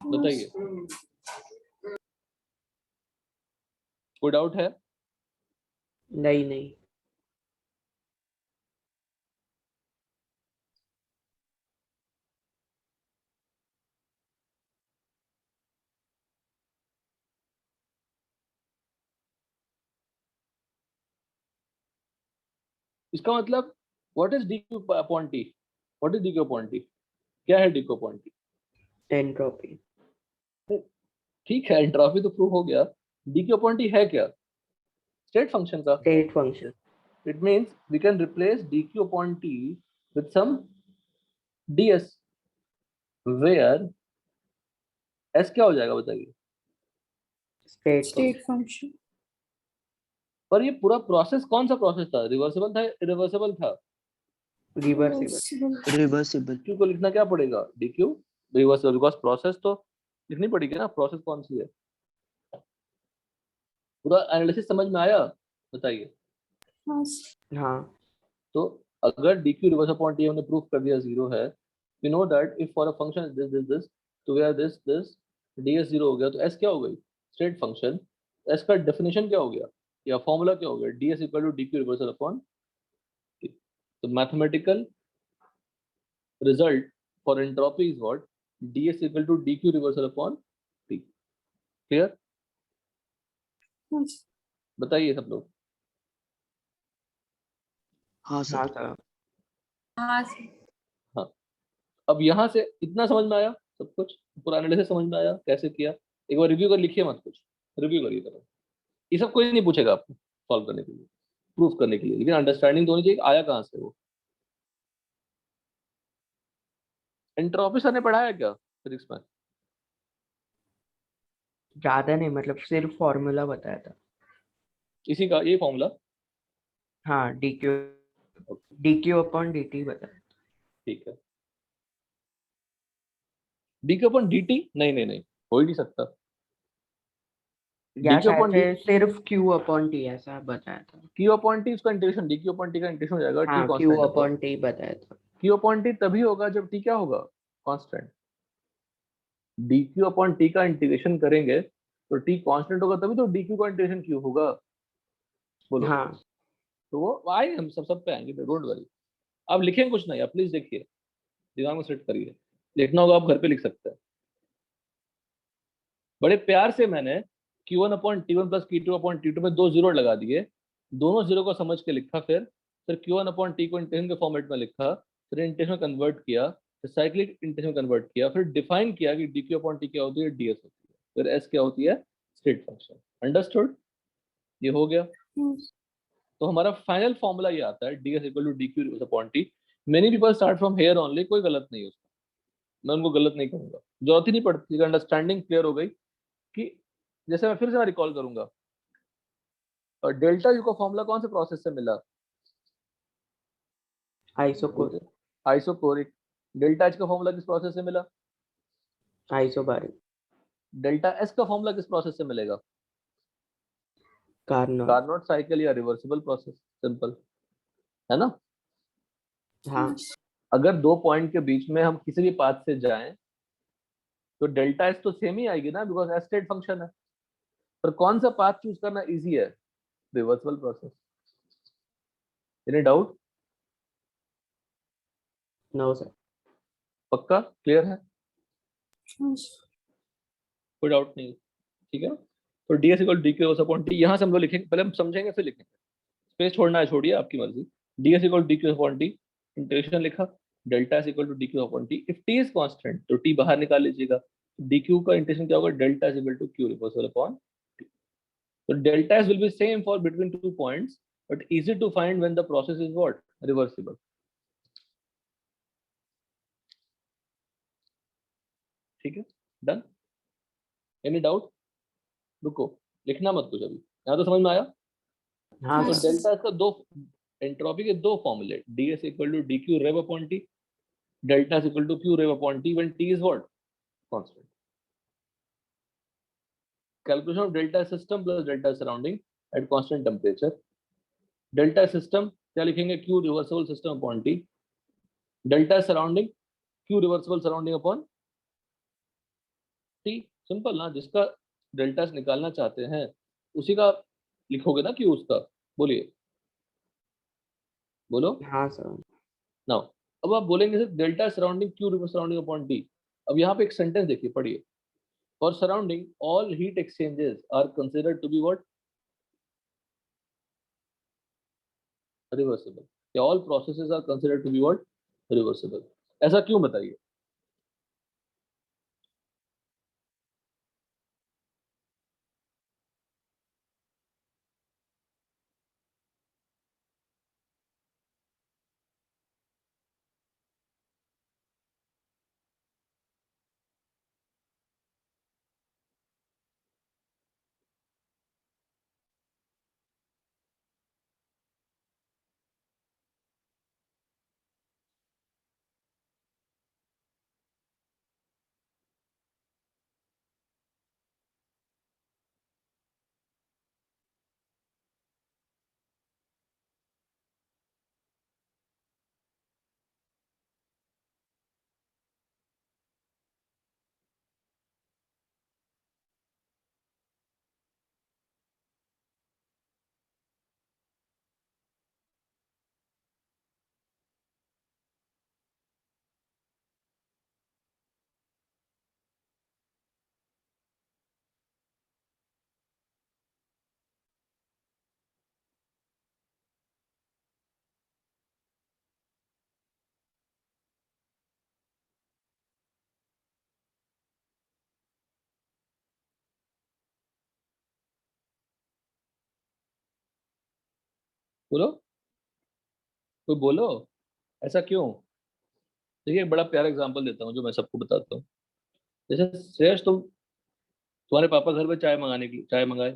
बताइए, कोई डाउट है? नहीं नहीं। इसका मतलब what is D Q upon T? What is D Q upon T? क्या है D Q upon T? Entropy. ठीक है, एंट्रोपी तो प्रूव हो गया। डी क्यू अपॉन टी है क्या? स्टेट फंक्शन का। State function. It means we can replace dq upon t with some ds, where s क्या हो जाएगा बताइए? State State function. पर ये पूरा प्रोसेस कौन सा प्रोसेस था? रिवर्सिबल था, इरिवर्सिबल था? रिवर्सिबल। रिवर्सिबल। q को लिखना क्या पड़ेगा? dq रिवर्सिबल, बिकॉज प्रोसेस तो लिखनी पड़ेगी ना, प्रोसेस कौन सी है। पूरा एनालिसिस समझ में आया बताइए? हाँ sir. हाँ तो अगर dq रिवर्स अपॉन t हमने प्रूफ कर दिया जीरो है, we know that if for a function this तो where this ds जीरो हो गया, तो s क्या हो गई? State function. s का डेफिनेशन क्या हो गया या फॉर्मूला क्या हो गया? ds equal to dq reversal upon t। तो mathematical result for entropy is what? ds equal to dq reversal upon t। Clear? हाँ sir. बताइए सब लोग। हाँ हाँ सर। सर। हाँ sir. हाँ, अब यहाँ से इतना समझ में आया, सब कुछ पूरा एनालिसिस समझ में आया कैसे किया। एक बार रिव्यू कर, लिखिए मत कुछ, रिव्यू करिए करो। ये सब कोई नहीं पूछेगा आपको सॉल्व करने के लिए, प्रूफ करने के लिए, लेकिन अंडरस्टैंडिंग तो होनी चाहिए कि आया कहाँ से वो। एंट्रोपी सर ने पढ़ाया क्या फिजिक्स में? ज्यादा नहीं, मतलब सिर्फ फॉर्मूला बताया था। इसी का ये फॉर्मूला? हाँ, D Q upon D T बताया। ठीक है। D Q upon D T? नहीं नहीं नहीं, हो ही नहीं सकता। डी या क्यू शायद अपॉन से डी, सिर्फ क्यू अपॉन टी ऐसा बताया था। क्यू अपॉन टी उसका integration, D Q upon T का इंटीग्रेशन हो जाएगा, टी हाँ, क्यू कांस्टेंट है तो। अपॉन टी बताया था। क्यू अपॉन टी तभी होगा जब टी क्या होगा, constant. D Q upon T का इंटीग्रेशन करेंगे तो टी कांस्टेंट होगा, तभी तो डी क्यू का इंटीग्रेशन क्यू होगा। बोलो। हाँ, तो वो आएंगे, हम सब सब पे आएंगे, डोंट वरी। आप लिखें कुछ नहीं, आप प्लीज देखिए, दिमाग में सेट करिए। लिखना होगा आप घर पे लिख सकते हैं। बड़े प्यार से मैंने Q1/T1 प्लस Q2/T2 में 2 जीरो लगा दिए, दोनों जीरो को समझ के लिखा, फिर Q1/T को इंटीग्रेशन के फॉर्मेट में लिखा, फिर इंटीग्रेशन में कन्वर्ट किया, फिर साइक्लिक इंटीग्रेशन में कन्वर्ट किया, फिर डिफाइन किया कि DQ/T क्या होती है, DS होती है, फिर S क्या होती है, स्टेट फंक्शन। अंडरस्टूड? ये हो गया। Yes. तो हमारा फाइनल फॉर्मूला ये आता है, DS equal to DQ/T। Many people start from here only, कोई गलत नहीं है उसका, मैं उनको गलत नहीं कहूंगा, जरूरत ही नहीं पड़ती, अंडरस्टैंडिंग क्लियर हो गई कि जैसे मैं फिर से रिकॉल करूंगा, और डेल्टा यू का फॉर्मूला कौन से प्रोसेस से मिला? Isochore isochoric. डेल्टा एच का फॉर्मूला किस प्रोसेस से मिला? आइसोबारिक डेल्टा एस का फॉर्मूला किस प्रोसेस से मिलेगा? कार्नोट। कार्नोट साइकिल या रिवर्सिबल प्रोसेस, सिंपल है ना। हाँ, Yes. अगर दो पॉइंट के बीच में हम किसी भी पाथ से जाएं तो डेल्टा एस तो सेम ही आएगी ना, बिकॉज एस स्टेट फंक्शन है। पर कौन सा पाथ चूज करना इजी है? Reversible process. Any doubt? No sir. पक्का क्लियर है? Yes. कोई डाउट नहीं, ठीक है। तो ds equal D Q upon T, यहाँ से हम लोग लिखेंगे, पहले हम समझेंगे फिर लिखेंगे। स्पेस छोड़ना है छोड़िए, आपकी मर्जी। ds equal D Q upon T, integration लिखा, delta is equal to D Q upon T. If T is constant तो टी बाहर निकाल लीजिएगा, डी क्यू का इंटीग्रेशन क्या होगा, delta is equal to Q reversal upon T. तो delta is will be same for between two points, but easy to find when the process is what, reversible. ठीक है, done. Any doubt? रुको, लिखना मत कुछ अभी, यहाँ तो समझ में आया। हाँ तो Yes. सर। डेल्टा का दो, एंट्रोपी के दो फॉर्मूले, ds equal to D Q rev upon T, delta is equal to Q rev upon T when T is what, constant. Calculation of delta system plus delta surrounding at constant temperature. Delta system क्या लिखेंगे, Q reversible system upon T. Delta surrounding, Q reversible surrounding upon T. Simple ना, जिसका delta निकालना चाहते हैं उसी का लिखोगे ना क्यू उसका। बोलिए, बोलो। हाँ सर। नाउ अब आप बोलेंगे sir delta surrounding Q reverse surrounding upon T. अब यहाँ पे एक सेंटेंस देखिए, पढ़िए। For surrounding all heat exchanges are considered to be what, reversible, या all processes are considered to be what, reversible. ऐसा क्यों बताइए? बोलो, कोई बोलो, ऐसा क्यों? देखिए एक बड़ा प्यारा एग्जांपल देता हूँ जो मैं सबको बताता हूँ। जैसे श्रेयस, तुम्हारे पापा घर में चाय मंगाने की चाय मंगाए,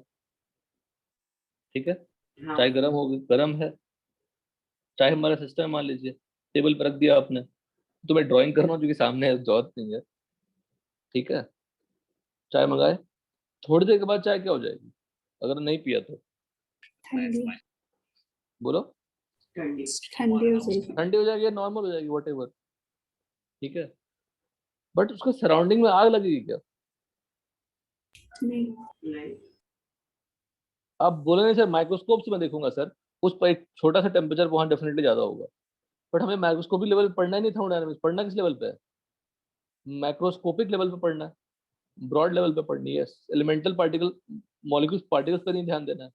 ठीक है, हाँ चाय गर्म हो गई, गर्म है, चाय हमारा सिस्टम है मान लीजिए, टेबल पर रख दिया आपने, तुम्हें ड्राइंग करना जो कि सामने है, जरूरत नहीं है, ठीक है, चाय मंगाए, थोड़ी देर के बाद चाय क्या हो जाएगी अगर नहीं पिया तो? ठंडी बोलो, ठंडी। ठंडी हो जाएगी। ठंडी हो जाएगी या नॉर्मल हो जाएगी, वट एवर, ठीक है, बट उसके सराउंडिंग में आग लगेगी क्या? नहीं। नहीं। आप बोलेंगे सर माइक्रोस्कोप से मैं देखूंगा सर, उस पर एक छोटा सा टेम्परेचर वहां डेफिनेटली ज्यादा होगा, बट हमें माइक्रोस्कोपिक लेवल पढ़ना ही नहीं, थर्मोडायनामिक्स पढ़ना किस लेवल पे है? माइक्रोस्कोपिक लेवल पे पढ़ना है, ब्रॉड लेवल पे पढ़नी है, एलिमेंटल पार्टिकल, मॉलिक्यूल्स पार्टिकल्स पे नहीं ध्यान देना है।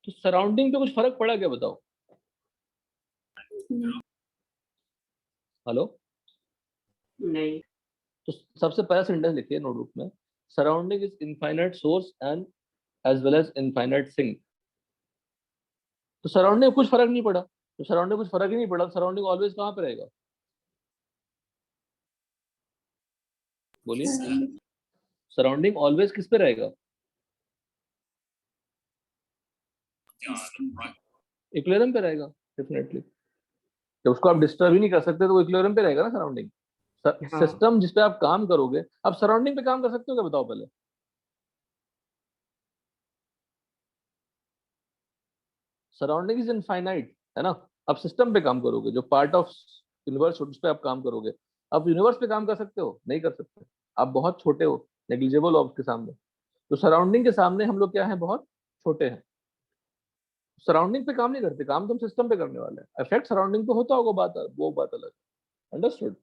तो सराउंडिंग पे कुछ फर्क पड़ा क्या बताओ? नहीं। हेलो, नहीं। तो सबसे पहला सेंटेंस लिखिए नोटबुक में, surrounding is infinite source and as well as infinite sink. तो सराउंडिंग में कुछ फर्क नहीं पड़ा, तो सराउंडिंग कुछ फर्क ही नहीं पड़ा, सराउंडिंग ऑलवेज कहाँ पे रहेगा? बोलिए, सराउंडिंग ऑलवेज किस पे रहेगा? इक्विलिब्रियम पे रहेगा डेफिनेटली। जब उसको आप डिस्टर्ब ही नहीं कर सकते तो वो इक्विलिब्रियम पे रहेगा ना सराउंडिंग। हाँ। सिस्टम जिस पे आप काम करोगे, आप सराउंडिंग पे काम कर सकते हो क्या बताओ पहले? सराउंडिंग इज इनफाइनाइट, है ना? आप सिस्टम पे काम करोगे, जो पार्ट ऑफ यूनिवर्स उस पे आप काम करोगे। आप यूनिवर्स पे काम कर सकते हो? नहीं कर सकते, आप बहुत छोटे हो, नेग्लिजिबल हो उसके सामने। तो सराउंडिंग के सामने हम लोग क्या है, बहुत छोटे हैं। सराउंडिंग पे काम नहीं करते, काम तो हम सिस्टम पे करने वाले हैं। इफेक्ट सराउंडिंग पे होता होगा, बात वो बात अलग। अंडरस्टूड?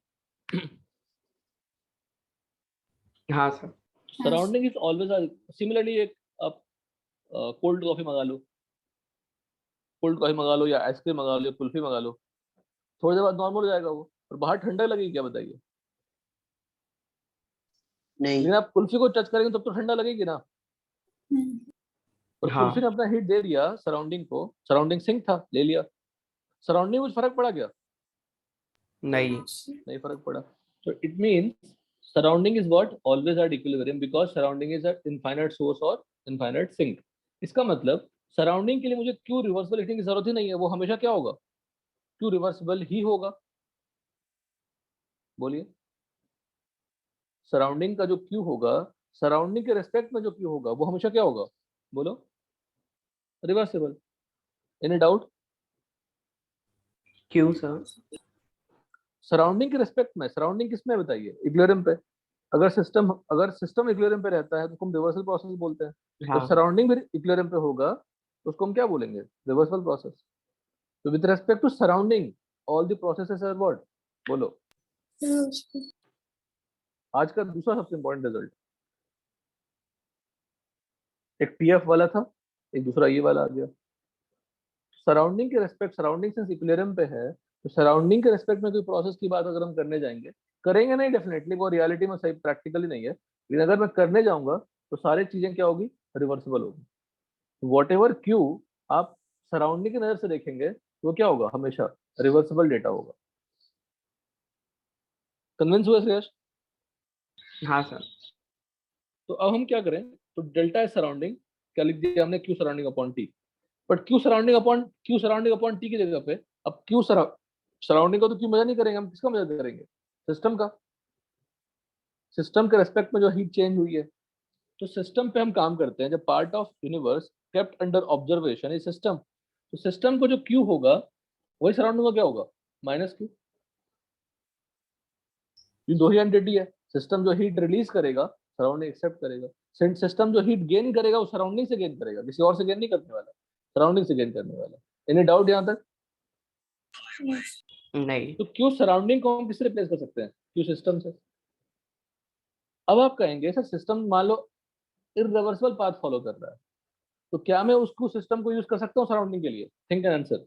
हाँ sir. Surrounding is always, similarly एक आप कोल्ड कॉफी मंगा लो, कोल्ड कॉफी मंगा लो या आइसक्रीम मंगा लो या कुल्फी मंगा लो, थोड़ी देर बाद नॉर्मल हो जाएगा वो, और बाहर ठंडा लगेगी क्या बताइए? नहीं। लेकिन आप कुल्फी को टच करेंगे तब तो ठंडा लगेगी ना। नहीं। और हाँ। कुल्फी ने अपना हीट दे दिया सराउंडिंग को, सराउंडिंग सिंक था, ले लिया, सराउंडिंग कुछ फर्क पड़ा क्या? नहीं। नहीं फर्क पड़ा। तो it means surrounding is what always at equilibrium, because surrounding is eight infinite source और इनफाइनाइट सिंक। इसका मतलब सराउंडिंग के लिए मुझे क्यू रिवर्सिबल हीटिंग की जरूरत ही नहीं है, वो हमेशा क्या होगा, क्यू रिवर्सिबल ही होगा। बोलिए, सराउंडिंग का जो क्यू होगा, सराउंडिंग के रेस्पेक्ट में जो क्यू होगा वो हमेशा क्या होगा? बोलो, रिवर्सिबल। Any doubt? क्यों सर? सराउंडिंग के रेस्पेक्ट में, सराउंडिंग किस में है बताइए? इक्विलिब्रियम पे। अगर सिस्टम इक्विलिब्रियम पे रहता है तो उसको हम रिवर्सल प्रोसेस बोलते हैं। जब हाँ। सराउंडिंग भी इक्विलिब्रियम पे होगा तो उसको हम क्या बोलेंगे? Reversal process. तो with respect to surrounding, all the processes are what? बोलो, आज का दूसरा सबसे इंपॉर्टेंट रिजल्ट, एक टीएफ वाला था, एक दूसरा ये वाला आ गया। सराउंडिंग के रेस्पेक्ट, सराउंडिंग सिंस इक्विलिब्रियम पे है, तो सराउंडिंग के रेस्पेक्ट में कोई प्रोसेस की बात अगर हम करने जाएंगे, करेंगे नहीं डेफिनेटली, वो रियलिटी में सही प्रैक्टिकली नहीं है, लेकिन अगर मैं करने जाऊंगा तो सारी चीजें क्या होगी? रिवर्सिबल होगी। वॉट एवर क्यू आप सराउंडिंग की नजर से देखेंगे तो वो क्या होगा? हमेशा रिवर्सिबल डेटा होगा। कन्विंस हुए श्रेयस? हाँ सर। तो अब हम क्या करें, तो डेल्टा एस सराउंडिंग क्या लिख दिया हमने? Q surrounding upon T. But Q surrounding upon T की जगह पे अब सराउंडिंग का तो क्यों मजा नहीं करेंगे हम, किसका मजा करेंगे? सिस्टम का। सिस्टम के रेस्पेक्ट में जो हीट चेंज हुई है, तो सिस्टम पे हम काम करते हैं जब part of universe kept under observation is system. तो सिस्टम को जो क्यू होगा वही सराउंडिंग का क्या होगा? Minus Q. ये दो ही एंटिटी है। सिस्टम जो हीट रिलीज करेगा सराउंडिंग एक्सेप्ट करेगा, सिस्टम जो हीट गेन करेगा वो सराउंडिंग से गेन करेगा, किसी और से गेन नहीं करने वाला, सराउंडिंग से गेन करने वाला। एनी डाउट यहाँ तक? नहीं। तो क्यों सराउंडिंग को हम किससे रिप्लेस कर सकते हैं? क्यों सिस्टम से। अब आप कहेंगे सर सिस्टम मान लो इरिवर्सिबल पाथ फॉलो कर रहा है, तो क्या मैं उसको सिस्टम को यूज कर सकता हूँ सराउंडिंग के लिए? Think an answer.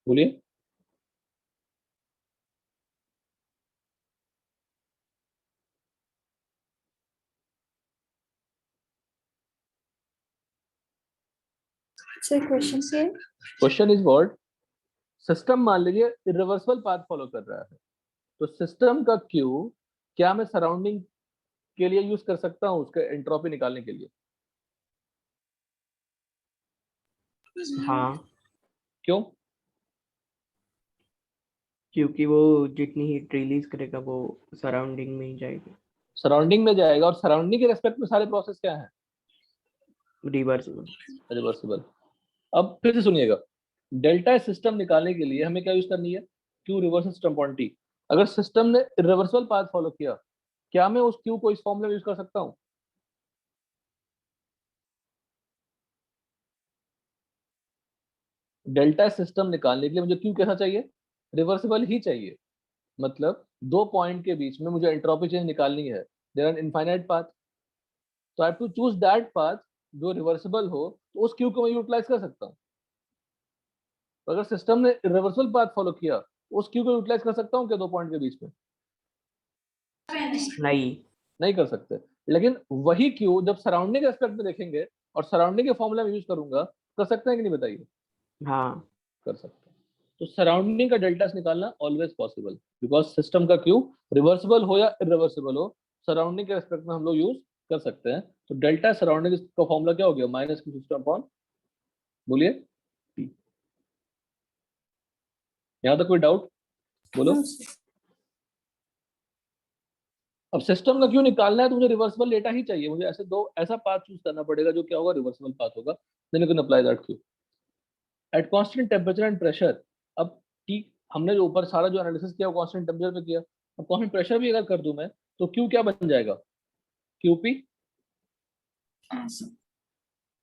बोलिए। सर क्वेश्चन से क्वेश्चन इज व्हाट, सिस्टम मान लीजिए इरिवर्सिबल पाथ फॉलो कर रहा है, तो सिस्टम का क्यू क्या मैं सराउंडिंग के लिए यूज कर सकता हूँ उसके एंट्रोपी निकालने के लिए? हाँ, क्यों? क्योंकि वो जितनी हीट रिलीज करेगा वो सराउंडिंग में ही जाएगी, सराउंडिंग में जाएगा, और सराउंडिंग के रेस्पेक्ट में सारे प्रोसेस क्या है? रिवर्सिबल। रिवर्सिबल। अब फिर से सुनिएगा, डेल्टा सिस्टम निकालने के लिए हमें क्या यूज करनी है? Q reverse system upon T. अगर सिस्टम ने रिवर्सिबल पाथ फॉलो किया, क्या मैं उस क्यू को इस फॉर्मूले में यूज कर सकता हूँ? डेल्टा सिस्टम निकालने के लिए मुझे क्यू कैसा चाहिए? रिवर्सिबल ही चाहिए। मतलब दो पॉइंट के बीच में मुझे एंट्रोपी चेंज निकालनी है, देयर आर इनफाइनाइट पाथ, तो I have to choose that path जो रिवर्सिबल हो, तो उस क्यू को मैं यूटिलाइज कर सकता हूँ। तो अगर सिस्टम ने रिवर्सिबल पाथ फॉलो किया, तो उस क्यू को यूटिलाइज कर सकता हूँ क्या दो पॉइंट के बीच में? नहीं, नहीं कर सकते। लेकिन वही क्यू जब सराउंडिंग एस्पेक्ट में देखेंगे और सराउंडिंग के फॉर्मूला में यूज करूंगा, कर सकते हैं कि नहीं बताइए? हाँ, कर सकते हैं। तो सराउंडिंग का डेल्टा निकालना ऑलवेज पॉसिबल, बिकॉज सिस्टम का क्यू रिवर्सिबल हो या इरिवर्सिबल हो, सराउंडिंग के रेस्पेक्ट में हम लोग यूज कर सकते हैं। तो डेल्टा सराउंडिंग का फॉर्मूला क्या हो गया? माइनस क्यू सिस्टम अपॉन, बोलिए, टी। यहाँ तक कोई डाउट? बोलो। अब सिस्टम का क्यों निकालना है तो मुझे रिवर्सिबल डेटा ही चाहिए, मुझे ऐसा पाथ चूज करना पड़ेगा जो क्या होगा? रिवर्सिबल पाथ होगा। Then you can apply that Q at constant temperature and pressure. अब टी, हमने जो ऊपर सारा जो एनालिसिस किया वो कांस्टेंट टेम्परेचर पे किया, अब कांस्टेंट प्रेशर भी अगर कर दूं मैं, तो क्यू क्या बन जाएगा? क्यूपी।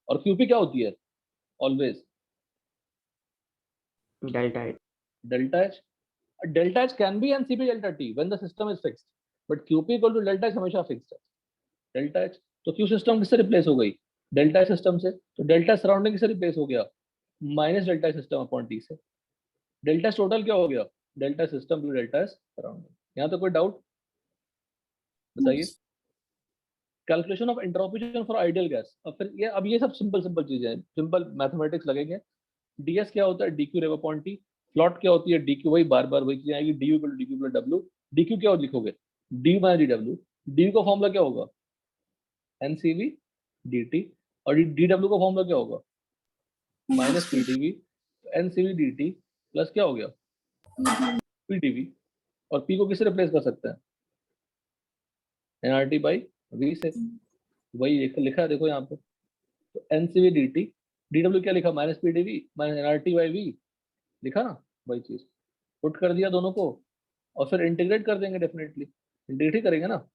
और क्यूपी क्या होती है always? Delta H. Delta H. Delta H can be NCP delta T when the system is fixed, but QP equal to delta H हमेशा फिक्स्ड है। डेल्टा एच, तो क्यू सिस्टम किससे रिप्लेस हो गई? डेल्टा सिस्टम से। तो delta surrounding किससे replace हो गया? Minus delta system upon T से। डेल्टा टोटल क्या हो गया? Delta system to delta surrounding. यहाँ तो कोई डाउट बताइए? Calculation of entropy for ideal gas. अब ये सब सिंपल सिंपल चीजें हैं, सिंपल मैथमेटिक्स लगेंगे। डीएस क्या होता है? डीक्यू रेव अपॉन टी। प्लॉट क्या होती है? डीक्यू, वही बार बार वही चीज आएगी, D equal to DQ plus W. DQ क्या लिखोगे? D minus D W. D का फॉर्मूला क्या होगा? NCV dt। और डी डब्ल्यू का फॉर्मूला क्या होगा? Minus PDV. NCV dt plus क्या हो गया? पीडीवी। और पी को किससे रिप्लेस कर सकते हैं? एनआरटी बाई वी से। वही लिखा है देखो यहाँ पे, तो एनसीवी dt, डी डब्ल्यू क्या लिखा? Minus PDV minus NRT by V, लिखा ना वही चीज। पुट कर दिया दोनों को, और फिर इंटीग्रेट कर देंगे, डेफिनेटली इंटीग्रेट ही करेंगे ना।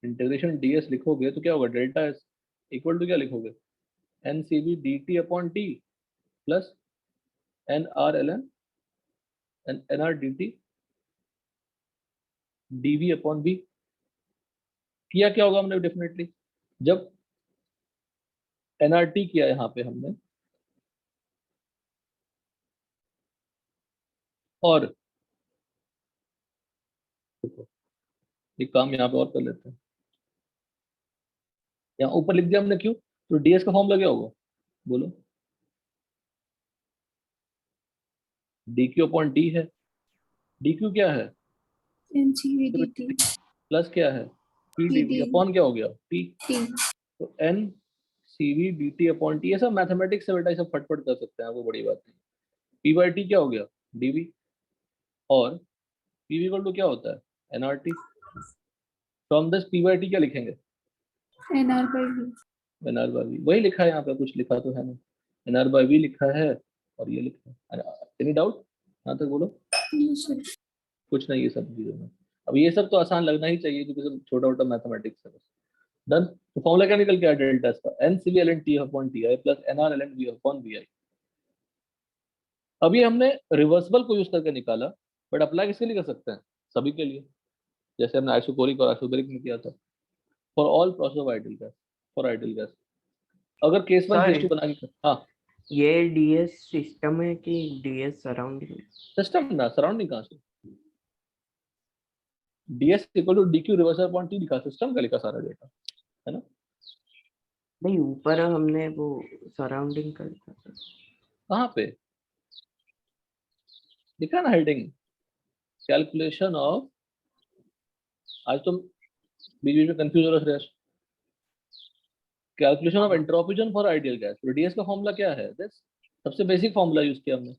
इंटीग्रेशन डीएस लिखोगे तो क्या होगा? डेल्टा एस इक्वल टू क्या लिखोगे? N C B D T upon T plus N R L N R D T D V upon B. किया क्या होगा हमने? डेफिनेटली जब एन आर टी किया यहाँ पे हमने, और एक काम यहाँ पे और कर लेते हैं, यहाँ ऊपर लिख दिया हमने क्यू, तो डीएस का फॉर्मूला क्या होगा? बोलो। डी क्यू अपॉन डी है, डी क्यू क्या है? NCVDT प्लस क्या है? पी डी वी अपॉन क्या हो गया? टी। T तो N C V D T upon T, ये सब मैथमेटिक्स से बेटा, ये सब फटफट कर सकते हैं, वो बड़ी बात नहीं। पी बाई टी क्या हो गया? डीवी। और पी वी इक्वल टू क्या होता है? NRT. From this P by T क्या लिखेंगे? NR by V. NR by V, वही लिखा है यहाँ पे, कुछ लिखा तो है नहीं। एनआर बाई वी लिखा है, और ये लिखा है। एनी डाउट यहाँ तक? बोलो। No, sir. कुछ नहीं ये सब चीजों में। अब ये सब तो आसान लगना ही चाहिए क्योंकि सब छोटा छोटा मैथमेटिक्स है बस। डन। तो फॉर्मूला क्या निकल के आया डेल्टा का? N C V L N T upon T I plus N R L N V upon V I. अभी हमने रिवर्सिबल को यूज करके निकाला, बट अप्लाई किसके लिए कर सकते हैं? सभी के लिए, जैसे हमने आइसोकोरिक और आइसोबेरिक में किया था। For all process of ideal gas, for ideal gas. अगर केस 1 केस 2 बना के, हाँ ये डीएस सिस्टम है कि डीएस सराउंडिंग? सिस्टम ना, सराउंडिंग कहाँ से? DS equal to DQ reversal upon T लिखा, सिस्टम का लिखा सारा डेटा, है ना। नहीं, ऊपर हमने वो सराउंडिंग कर दिया था। कहाँ पे लिखा ना हेडिंग, कैलकुलेशन ऑफ, आज तुम बीच बीच में कंफ्यूज हो रहे हो। Calculation of entropy in for ideal gas, तो डीएस का फॉर्मूला क्या है? दिस सबसे बेसिक फॉर्मूला यूज किया हमने,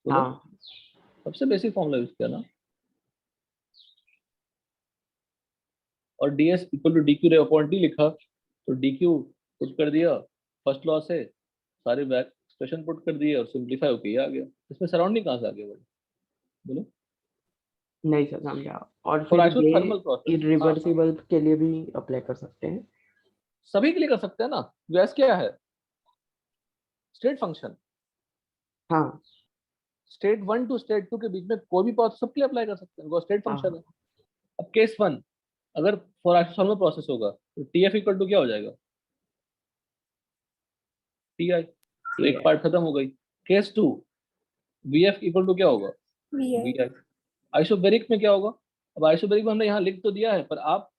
बोलो। हाँ सबसे बेसिक फॉर्मूला यूज किया ना। और DS equal to D Q re upon T लिखा, तो डी क्यू पुट कर दिया फर्स्ट लॉ से, सारे एक्सप्रेशन पुट कर दिए और सिंप्लीफाई होके ये आ गया। इसमें सराउंडिंग कहाँ से आ गया बोलो? बोलो। नहीं सर, समझा। और फॉर फिर ये आइसोथर्मल प्रोसेस, हाँ इरिवर्सिबल के लिए भी अप्लाई कर सकते हैं। सभी के लिए कर सकते हैं ना। गैस क्या है? State function. हाँ स्टेट 1 टू स्टेट 2 के बीच में कोई भी पाथ सबके लिए अप्लाई कर सकते हैं, वो स्टेट फंक्शन हाँ। है। अब केस 1 अगर फॉर आइसोथर्मल प्रोसेस होगा तो टीएफ इक्वल टू क्या हो जाएगा? टीआई। तो एक ये पार्ट खत्म हो गई। केस 2 वीएफ इक्वल टू क्या होगा? We are. वीआई। आइसोबेरिक में क्या होगा? अब आइसोबेरिक में हमने यहाँ लिख तो दिया है, पर आप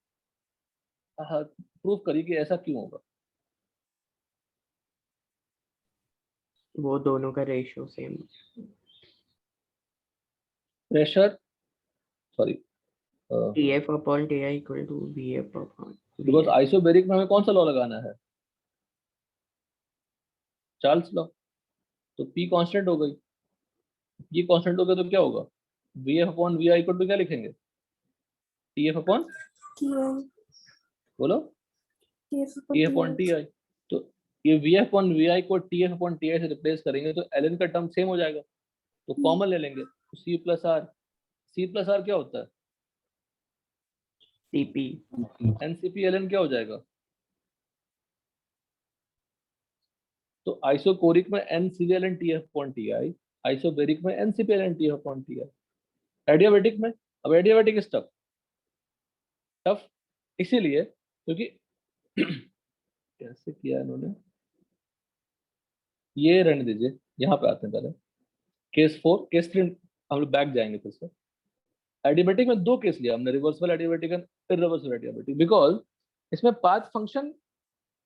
प्रूव करिए कि ऐसा क्यों होगा। वो दोनों का ratio same. Pressure, sorry, TF upon TI equal to VF upon because VF। Isobaric में हमें कौन सा लॉ लगाना है? Charles law. तो पी कांस्टेंट हो गई, ये कांस्टेंट हो गया तो क्या होगा? V F upon V I equal to क्या लिखेंगे? T F upon, TI. बोलो, TF T upon F upon T TI. I. तो ये V F upon V I को T F upon T I से रिप्लेस करेंगे तो एल एन का टर्म सेम हो जाएगा, तो कॉमन ले लेंगे, तो C plus R. C plus R क्या होता है? CP। एनसीपी एल एन क्या हो जाएगा? तो आइसोकोरिक में N C L N T F upon T I, isobaric में N C P L N T F upon T I. Adiabatic में, अब एडियाबेटिक इज टफ, टफ इसीलिए क्योंकि कैसे किया इन्होंने, ये रहने दीजिए, यहाँ पे आते हैं पहले। केस 4, केस 3 हम लोग बैक जाएंगे फिर से। एडियाबेटिक में दो केस लिया हमने, reversible adiabatic and irreversible adiabatic, because इसमें पाथ फंक्शन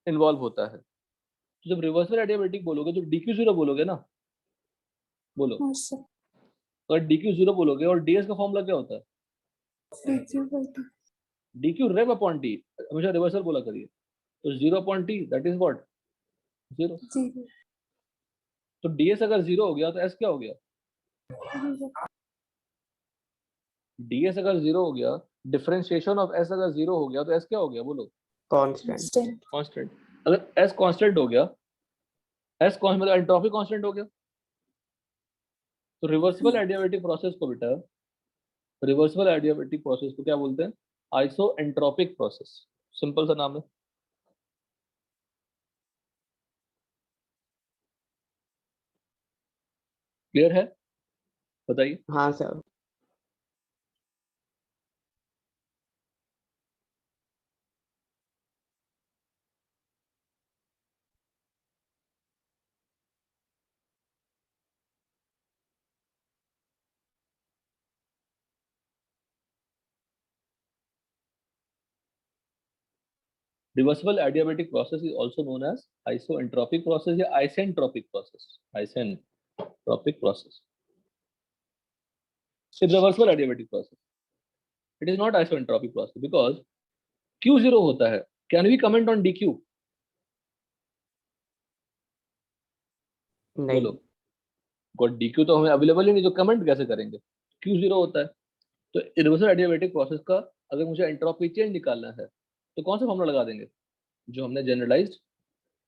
इन्वॉल्व होता है। तो जब रिवर्सिबल एडियाबेटिक बोलोगे तो डी क्यू जीरो बोलोगे ना, बोलो। Yes, sir. तो अगर डी क्यू जीरो बोलोगे, और डीएस का फॉर्मूला क्या होता है? DQ by T. D Q rev upon T, हमेशा रिवर्सल बोला करिए। तो zero upon T that is what? Zero. 0. तो डीएस अगर जीरो हो गया तो एस क्या हो गया? डीएस अगर जीरो हो गया, डिफरेंशिएशन ऑफ एस अगर जीरो हो गया तो एस क्या हो गया? बोलो। कांस्टेंट। Constant. कांस्टेंट। अगर एस कांस्टेंट हो गया, एस कांस्टेंट मतलब एंट्रोपी कांस्टेंट हो गया। तो रिवर्सिबल एडियाबेटिक प्रोसेस को बेटा, रिवर्सिबल एडियाबेटिक प्रोसेस को क्या बोलते हैं? Iso entropic process. सिंपल सा नाम है। क्लियर है? बताइए। हाँ sir. Reversible adiabatic process is also known as isoentropic process या isentropic process. Isentropic process. Irreversible adiabatic process. It is not isoentropic process because Q zero होता है. Can we comment on DQ? नहीं। बोलो। God DQ तो हमें available ही नहीं, तो comment कैसे करेंगे? Q zero होता है। तो irreversible adiabatic process का अगर मुझे एंट्रोपी चेंज निकालना है तो कौन सा फॉर्मूला लगा देंगे? जो हमने जनरलाइज्ड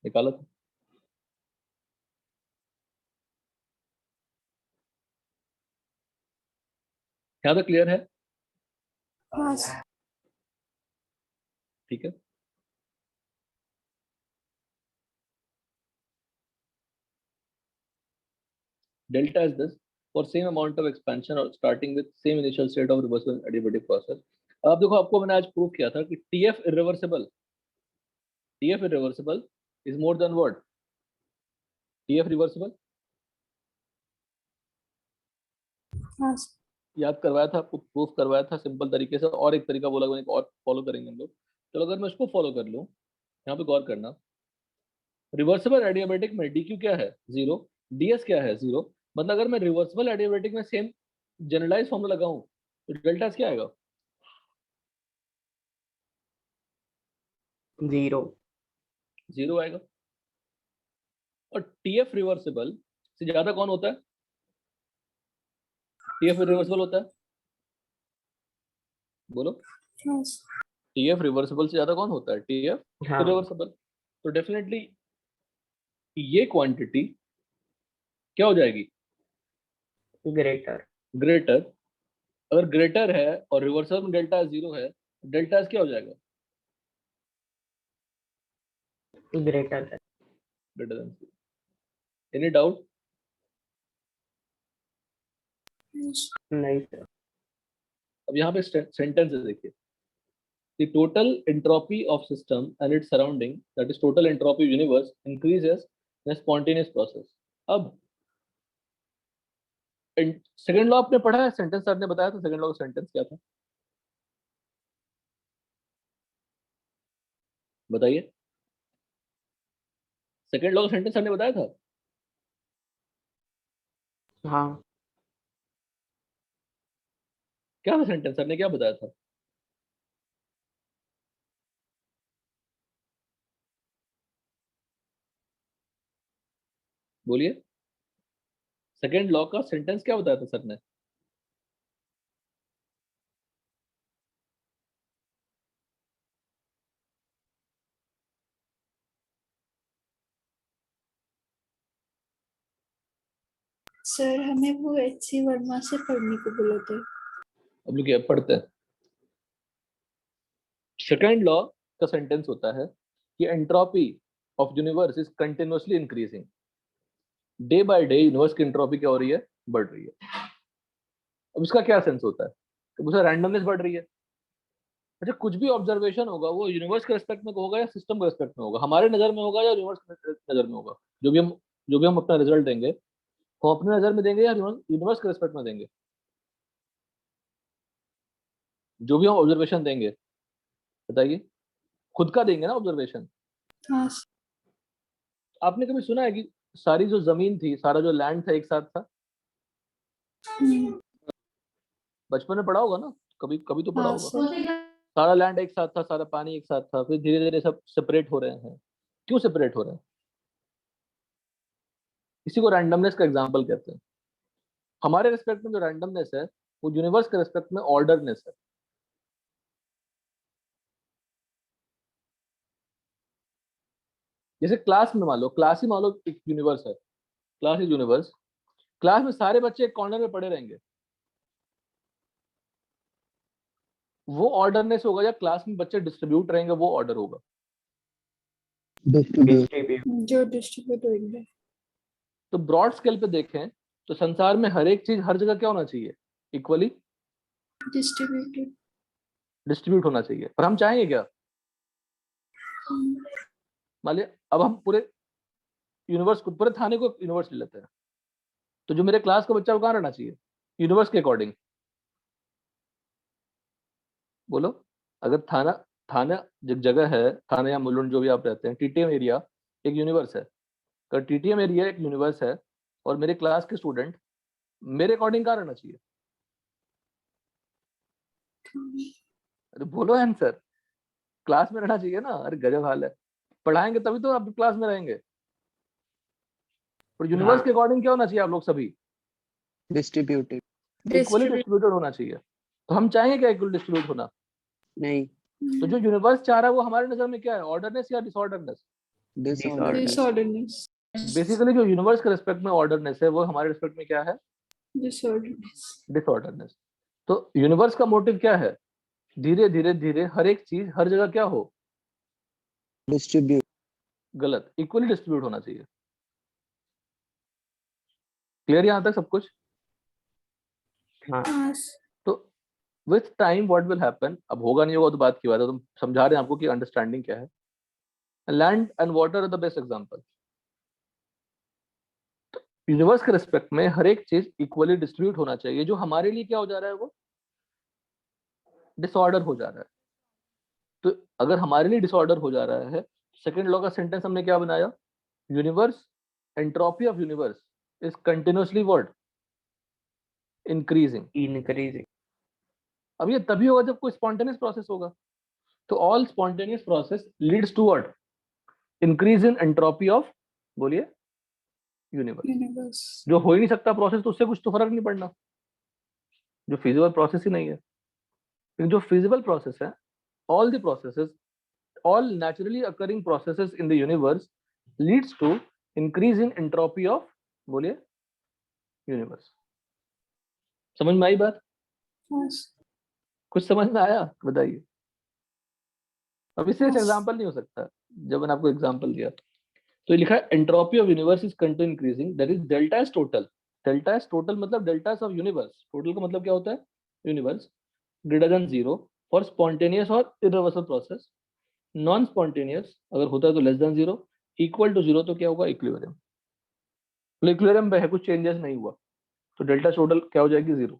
निकाला था। यहाँ तक क्लियर है? Yes. ठीक है। Delta is this for same amount of expansion or starting with same initial state of reversible adiabatic process. अब देखो, आपको मैंने आज प्रूव किया था कि TF irreversible is more than what? TF reversible. Yes. याद करवाया था, आपको प्रूफ करवाया था सिंपल तरीके से, और एक तरीका बोला मैंने और फॉलो करेंगे हम लोग। चलो अगर मैं इसको फॉलो कर लूँ, यहाँ पे गौर करना, रिवर्सिबल एडियाबेटिक में डी क्यू क्या है 0, डीएस क्या है 0, मतलब अगर मैं रिवर्सिबल एडियाबेटिक में सेम जनरलाइज फॉर्मूला लगाऊं तो डेल्टा एस क्या आएगा? 0 आएगा। और टीएफ रिवर्सिबल से ज्यादा कौन होता है? टीएफ रिवर्सिबल होता है, बोलो। Yes. टीएफ रिवर्सिबल से ज्यादा कौन होता है? टीएफ हाँ रिवर्सिबल। तो डेफिनेटली ये क्वांटिटी क्या हो जाएगी? Greater greater. अगर ग्रेटर है और रिवर्सल में डेल्टा 0 है, डेल्टा क्या हो जाएगा? Greater greater than 0। Any doubt? Yes. नहीं सर अब यहाँ पे सेंटेंस है, देखिए, the total entropy of system and its surrounding, that is total entropy of universe, increases in a spontaneous process. अब सेकंड लॉ आपने पढ़ा है, सेंटेंस सर ने बताया था, सेकंड लॉ का सेंटेंस क्या था बताइए? सेकंड लॉ का सेंटेंस सर ने बताया था। हाँ क्या था सेंटेंस, सर ने क्या बताया था? बोलिए, सेकंड लॉ का सेंटेंस क्या बताया था सर ने? सर हमें वो HC वर्मा से पढ़ने को बोले थे। अब लोग क्या पढ़ते हैं? सेकंड लॉ का सेंटेंस होता है कि entropy of universe is continuously increasing. Day by day universe की एंट्रोपी क्या हो रही है? बढ़ रही है। अब इसका क्या सेंस होता है? कि उसका रैंडमनेस बढ़ रही है। अच्छा, कुछ भी ऑब्जर्वेशन होगा वो यूनिवर्स के रिस्पेक्ट में होगा या सिस्टम के रिस्पेक्ट में होगा? हमारे नजर में होगा या यूनिवर्स के नजर में होगा? जो भी हम अपना रिजल्ट देंगे, हम अपने नजर में देंगे या यूनिवर्स के रिस्पेक्ट में देंगे? जो भी हम ऑब्जर्वेशन देंगे, बताइए, खुद का देंगे ना ऑब्जर्वेशन। हाँ आपने कभी सुना है कि सारी जो जमीन थी, सारा जो लैंड था, एक साथ था? बचपन में पढ़ा होगा ना, कभी कभी तो पढ़ा हाँ होगा। सर। सारा लैंड एक साथ था, सारा पानी एक साथ था, फिर धीरे धीरे सब सेपरेट हो रहे हैं। क्यों सेपरेट हो रहे हैं? इसी को रैंडमनेस का एग्जाम्पल कहते हैं। हमारे रिस्पेक्ट में जो रैंडमनेस है, वो यूनिवर्स के रिस्पेक्ट में ऑर्डरनेस है। जैसे क्लास में मान लो, क्लास ही मान लो एक यूनिवर्स है, क्लास इज यूनिवर्स। क्लास में सारे बच्चे एक कॉर्नर में पड़े रहेंगे, वो ऑर्डरनेस होगा, या क्लास में बच्चे डिस्ट्रीब्यूट रहेंगे वो ऑर्डर होगा? डिस्ट्रीब्यूट जो डिस्ट्रीब्यूट होंगे। तो ब्रॉड स्केल पे देखें तो संसार में हर एक चीज हर जगह क्या होना चाहिए? Equally distributed. डिस्ट्रीब्यूट होना चाहिए। पर हम चाहेंगे क्या? मान लिया अब हम पूरे यूनिवर्स को, पूरे थाने को यूनिवर्स ले लेते हैं, तो जो मेरे क्लास का बच्चा वो कहाँ रहना चाहिए यूनिवर्स के अकॉर्डिंग? बोलो। अगर थाना थाना जो जगह है, थाना या मुलुंड जो भी आप रहते हैं, टीटीएम एरिया एक यूनिवर्स है। अगर टीटीएम एरिया एक यूनिवर्स है और मेरे क्लास के स्टूडेंट मेरे अकॉर्डिंग कहाँ रहना चाहिए? अरे बोलो आंसर। क्लास में रहना चाहिए ना। अरे गजब हाल है, पढ़ाएंगे तभी तो आप क्लास में रहेंगे। और यूनिवर्स के अकॉर्डिंग क्या होना चाहिए? आप लोग सभी डिस्ट्रीब्यूटेड इक्वली डिस्ट्रीब्यूटेड होना चाहिए। तो हम चाहेंगे क्या इक्वली डिस्ट्रीब्यूट होना? नहीं तो जो यूनिवर्स चाह रहा है वो हमारे नजर में क्या है? ऑर्डरनेस या डिसऑर्डरनेस? Disorder disorderness. बेसिकली जो यूनिवर्स के रिस्पेक्ट में ऑर्डरनेस है, वो हमारे रिस्पेक्ट में क्या है? डिसऑर्डरनेस। डिसऑर्डरनेस। तो यूनिवर्स का मोटिव क्या है? धीरे धीरे धीरे हर एक चीज हर जगह क्या हो? डिस्ट्रीब्यूट गलत, इक्वली डिस्ट्रीब्यूट होना चाहिए। क्लियर यहां तक सब कुछ? हाँ हाँ तो with time what will happen, अब होगा नहीं होगा तो बात की बात है, तुम समझा रहे हैं आपको कि अंडरस्टैंडिंग क्या है। Land and water are the best example. Universe के रिस्पेक्ट में हर एक चीज इक्वली डिस्ट्रीब्यूट होना चाहिए। जो हमारे लिए क्या हो जा रहा है वो डिसऑर्डर हो जा रहा है। तो अगर हमारे लिए डिसऑर्डर हो जा रहा है, सेकेंड लॉ का सेंटेंस हमने क्या बनाया, universe entropy of universe is continuously what, increasing. increasing. अब ये तभी होगा जब कोई स्पॉन्टेनियस प्रोसेस होगा। तो all spontaneous process leads to what, increase in entropy of, बोलिए, यूनिवर्स। universe. जो हो ही नहीं सकता प्रोसेस, तो उससे कुछ तो फर्क नहीं पड़ना, जो फिजिबल प्रोसेस ही नहीं है। लेकिन जो फिजिबल प्रोसेस है, all the processes, all naturally occurring processes in the universe leads to increase in entropy of, बोलिए, universe। समझ में आई बात? Yes. कुछ समझ में आया? बताइए। अब इससे Yes. एग्जांपल नहीं हो सकता। जब मैंने आपको एग्जांपल दिया तो ये लिखा है entropy of universe is continue increasing, that is delta S total. Delta S total मतलब delta S of universe. Total का मतलब क्या होता है, universe greater than 0 for spontaneous और इरिवर्सल प्रोसेस। नॉन स्पॉन्टेनियस अगर होता है तो लेस देन 0, इक्वल टू 0 तो क्या होगा, इक्विलिब्रियम। तो इक्विलिब्रियम में है, कुछ चेंजेस नहीं हुआ, तो डेल्टा टोटल क्या हो जाएगी, 0।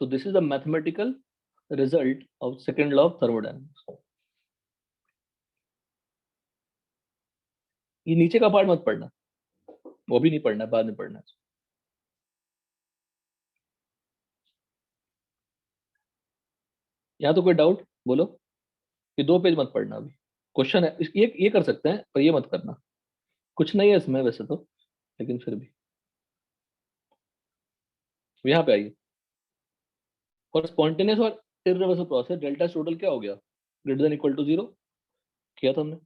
तो this is the mathematical result of second law of thermodynamics. ये नीचे का पार्ट मत पढ़ना, वो भी नहीं पढ़ना, बाद में पढ़ना। यहाँ तो कोई डाउट बोलो? ये 2 पेज मत पढ़ना, अभी क्वेश्चन है। ये कर सकते हैं पर ये मत करना, कुछ नहीं है इसमें वैसे तो, लेकिन फिर भी यहाँ पे आइए। और स्पॉन्टेनियस और इरिवर्सिबल प्रोसेस डेल्टा टोटल क्या हो गया, ग्रेटर देन इक्वल टू 0 किया था हमने।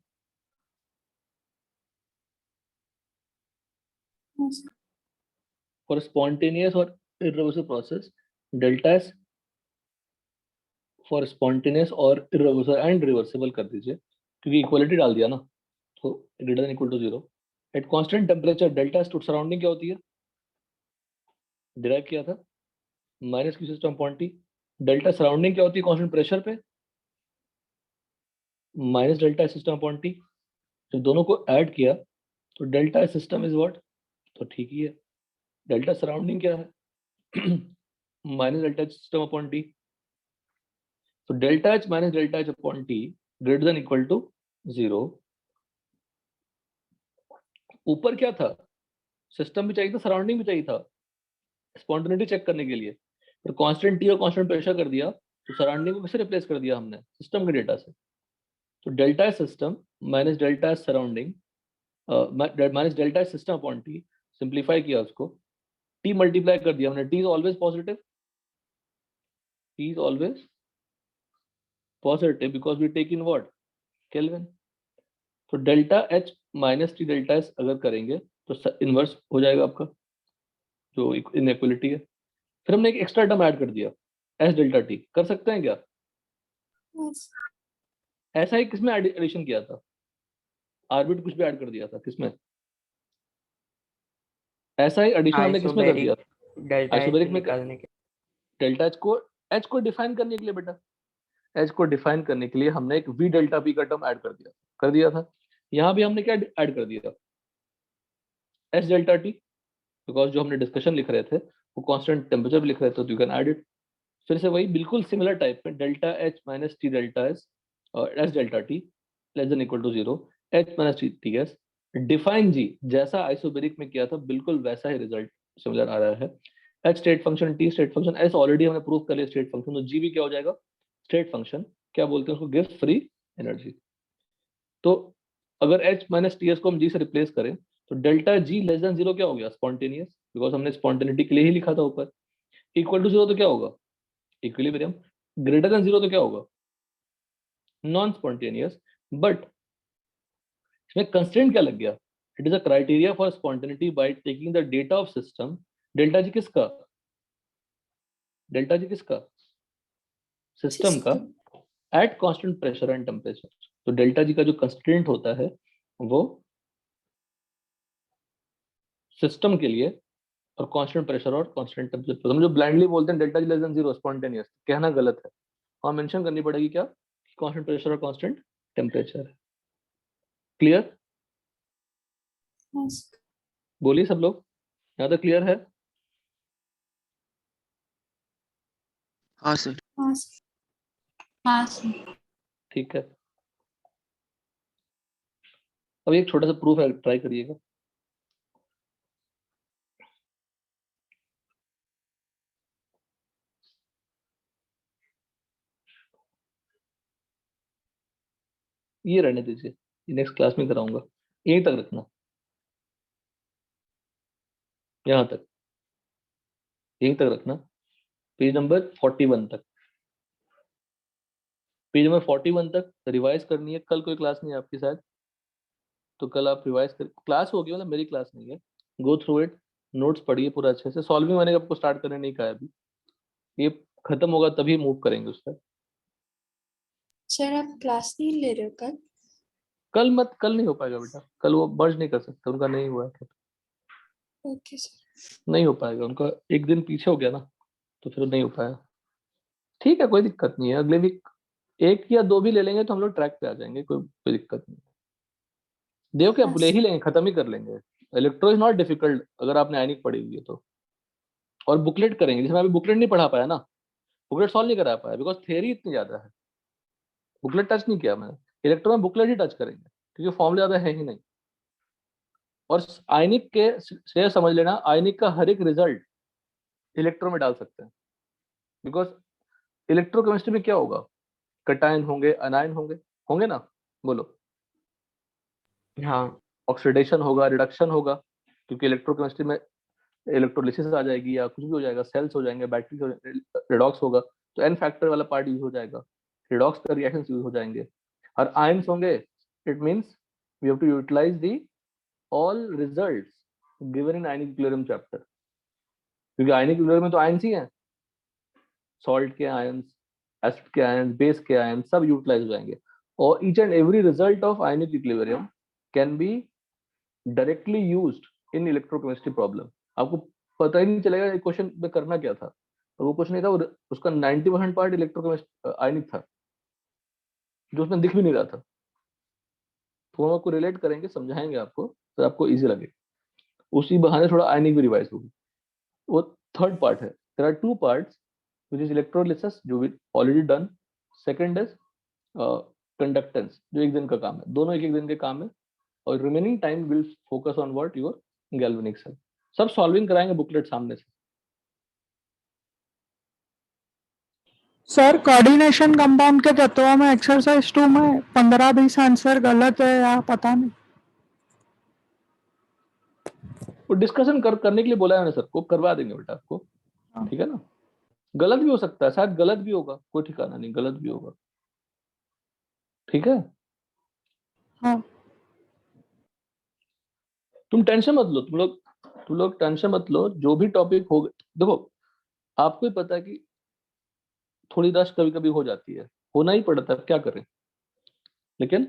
Yes. फॉर स्पॉन्टेनियस और irreversible process delta S for spontaneous और इरिवर्सिबल एंड रिवर्सिबल कर दीजिए, क्योंकि इक्वलिटी डाल दिया ना, तो greater than equal to 0 at constant temperature. Delta S to surrounding क्या होती है, डिराइव किया था, minus Q system upon T. Delta surrounding क्या होती है कांस्टेंट प्रेशर पे, minus delta system upon T. जब दोनों को ऐड किया तो डेल्टा सिस्टम इज व्हाट, तो ठीक ही है। डेल्टा सराउंडिंग क्या है, minus delta system upon T. तो delta H minus delta H upon T greater than equal to 0। ऊपर क्या था, सिस्टम भी चाहिए था, सराउंडिंग भी चाहिए था, स्पॉन्टेनिटी चेक करने के लिए। पर कांस्टेंट टी और कांस्टेंट प्रेशर कर दिया, तो सराउंडिंग को कैसे रिप्लेस कर दिया हमने, सिस्टम के डेटा से। तो delta system minus delta surrounding minus delta system upon T, simplify किया उसको, टी मल्टीप्लाई कर दिया हमने। T is always positive, T is always positive because we take in what, kelvin. तो delta H minus T delta S अगर करेंगे तो inverse हो जाएगा आपका, जो इनइक्वलिटी है। फिर हमने एक एक्स्ट्रा टर्म ऐड कर दिया, एस डेल्टा टी। कर सकते हैं क्या? Yes. ऐसा ही किसमें एडिशन किया था, आर्बिट कुछ भी ऐड कर दिया था किसमें, ऐसा ही एडिशन हमने किसमें कर दिया, डेल्टा एच आइसोबैरिक में। निकालने के डेल्टा एच को डिफाइन करने के लिए बेटा, एच को डिफाइन करने के लिए हमने एक वी डेल्टा पी का टर्म ऐड कर दिया था। यहाँ भी हमने क्या ऐड कर दिया, एस डेल्टा टी, बिकॉज जो हमने डिस्कशन लिख रहे थे वो कांस्टेंट टेम्परेचर लिख रहे थे, तो यू कैन ऐड इट। फिर से वही बिल्कुल सिमिलर टाइप में, delta H minus T delta S और S delta T less than equal to 0, H minus T S define G, जैसा आइसोबेरिक में किया था बिल्कुल वैसा ही रिजल्ट सिमिलर आ रहा है। H state function, T state function, S already हमने प्रूव कर लिया स्टेट फंक्शन, तो जी भी क्या हो जाएगा, स्टेट फंक्शन। क्या बोलते हैं उसको, गिव्स फ्री एनर्जी। तो अगर एच माइनस टी एस को हम जी से रिप्लेस करें तो डेल्टा जी लेस देन 0 क्या हो गया, स्पॉन्टेनियस, बिकॉज हमने स्पॉन्टेनिटी के लिए ही लिखा था ऊपर। इक्वल टू 0 तो क्या होगा, इक्विलिब्रियम। ग्रेटर देन 0 तो क्या होगा, नॉन स्पॉन्टेनियस। बट इसमें कंस्ट्रेंट क्या लग गया, it is a criteria for spontaneity by taking the data of system. Delta G किसका, डेल्टा जी किसका, सिस्टम का, at constant pressure and temperature. तो डेल्टा जी का जो कंस्ट्रेंट होता है वो सिस्टम के लिए और कांस्टेंट प्रेशर और कांस्टेंट टेम्परेचर। हम जो ब्लाइंडली बोलते हैं delta G less than 0 spontaneous, कहना गलत है। और मेंशन करनी पड़ेगी क्या, कांस्टेंट प्रेशर और कांस्टेंट टेम्परेचर है। क्लियर? हाँ सर। बोलिए सब लोग, यहाँ तक क्लियर है? हाँ सर। हाँ सर। हाँ सर। ठीक है, अब एक छोटा सा प्रूफ है, ट्राई करिएगा। ये रहने दीजिए, नेक्स्ट क्लास में कराऊंगा। यहीं तक रखना, यहाँ तक, यहीं तक रखना, पेज नंबर 41 तक। पेज नंबर 41 तक रिवाइज करनी है। कल कोई क्लास नहीं है आपकी शायद, तो कल आप रिवाइज कर, क्लास होगी मतलब मेरी क्लास नहीं है। गो थ्रू इट, नोट्स पढ़िए पूरा अच्छे से। सॉल्विंग मैंने आपको स्टार्ट करने नहीं कहा है अभी, ये खत्म होगा तभी मूव करेंगे उस पर। सर आप क्लास नहीं ले रहे हो कल? कल मत, कल नहीं हो पाएगा बेटा, कल वो मर्ज नहीं कर सकते, उनका नहीं हुआ है, ओके सर। नहीं हो पाएगा उनका, एक दिन पीछे हो गया ना, तो फिर नहीं हो पाया। ठीक है, कोई दिक्कत नहीं है, अगले वीक एक या दो भी ले लेंगे तो हम लोग ट्रैक पे आ जाएंगे, कोई दिक्कत नहीं। देव के हाँ ले ही सर। लेंगे, खत्म ही कर लेंगे। इलेक्ट्रो इज नॉट डिफिकल्ट अगर आपने आयनिक पढ़ी हुई है तो। और बुकलेट करेंगे, जैसे मैं अभी बुकलेट नहीं पढ़ा पाया ना, बुकलेट सॉल्व नहीं करा पाया बिकॉज थ्योरी इतनी ज्यादा है, बुकलेट टच नहीं किया मैंने। इलेक्ट्रो में बुकलेट ही टच करेंगे क्योंकि फॉर्मूला ज्यादा है ही नहीं। और आयनिक के से समझ लेना, आयनिक का हर एक रिजल्ट इलेक्ट्रो में डाल सकते हैं, बिकॉज इलेक्ट्रोकेमिस्ट्री में क्या होगा, कटायन होंगे, अनायन होंगे, होंगे ना, बोलो। हाँ ऑक्सीडेशन होगा, रिडक्शन होगा, क्योंकि इलेक्ट्रोकेमिस्ट्री में इलेक्ट्रोलिसिस आ जाएगी या कुछ भी हो जाएगा, सेल्स हो जाएंगे, बैटरी रिडॉक्स होगा, तो एन फैक्टर वाला पार्ट यूज हो जाएगा, रिडॉक्स का रिएक्शन यूज हो जाएंगे। और आयंस होंगे, it means we have to utilise the all results given in ionic equilibrium chapter, क्योंकि आयनिक इक्विलिब्रियम में तो आयंस ही हैं, सॉल्ट के आयंस, एसिड के आयंस, बेस के आयंस, सब यूटिलाइज हो जाएंगे। और each and every result of ionic equilibrium can be directly used in electrochemistry problem. आपको पता ही नहीं चलेगा ये क्वेश्चन में करना क्या था, और वो क्वेश्चन नहीं था, उसका 90% पार्ट इलेक्ट्रोकेमिस्ट्री आयनिक था, जो उसमें दिख भी नहीं रहा था। तो हम आपको रिलेट करेंगे, समझाएंगे आपको, तो आपको इजी लगे, उसी बहाने थोड़ा आयनिक भी रिवाइज होगी। वो थर्ड पार्ट है। There are two parts which is electrolysis, जो we already done. Second is conductance, जो एक दिन का काम है, दोनों एक एक दिन के काम है। और remaining time will focus on what, your galvanic cell. सब सॉल्विंग कराएंगे, बुकलेट सामने से। सर कोऑर्डिनेशन कंपाउंड के तत्वों में एक्सरसाइज 2 में 15-20 आंसर गलत है या पता नहीं। वो डिस्कशन करने के लिए बोला है मैंने सर को, करवा देंगे बेटा आपको, ठीक है ना। गलत भी हो सकता है, शायद गलत भी होगा, कोई ठिकाना नहीं, गलत भी होगा, ठीक है। हाँ तुम टेंशन मत लो, तुम लोग टेंशन मत लो, जो भी टॉपिक हो। देखो आपको ही पता है कि थोड़ी रश कभी कभी हो जाती है, होना ही पड़ता है, क्या करें, लेकिन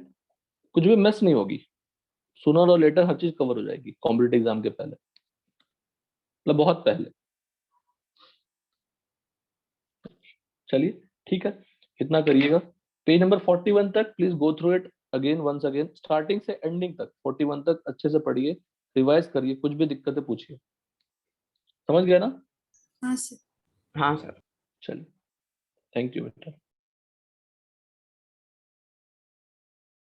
कुछ भी मिस नहीं होगी। सूनर और लेटर हर चीज कवर हो जाएगी कॉम्पिटिटिव एग्जाम के पहले, मतलब बहुत पहले। चलिए ठीक है, इतना करिएगा। पेज नंबर 41 तक please go through it again, once again, starting से एंडिंग तक 41 तक अच्छे से पढ़िए, रिवाइज करिए, कुछ भी दिक्कतें पूछिए। समझ गया ना? हाँ सर। हाँ सर। चलिए, थैंक यू बेटा।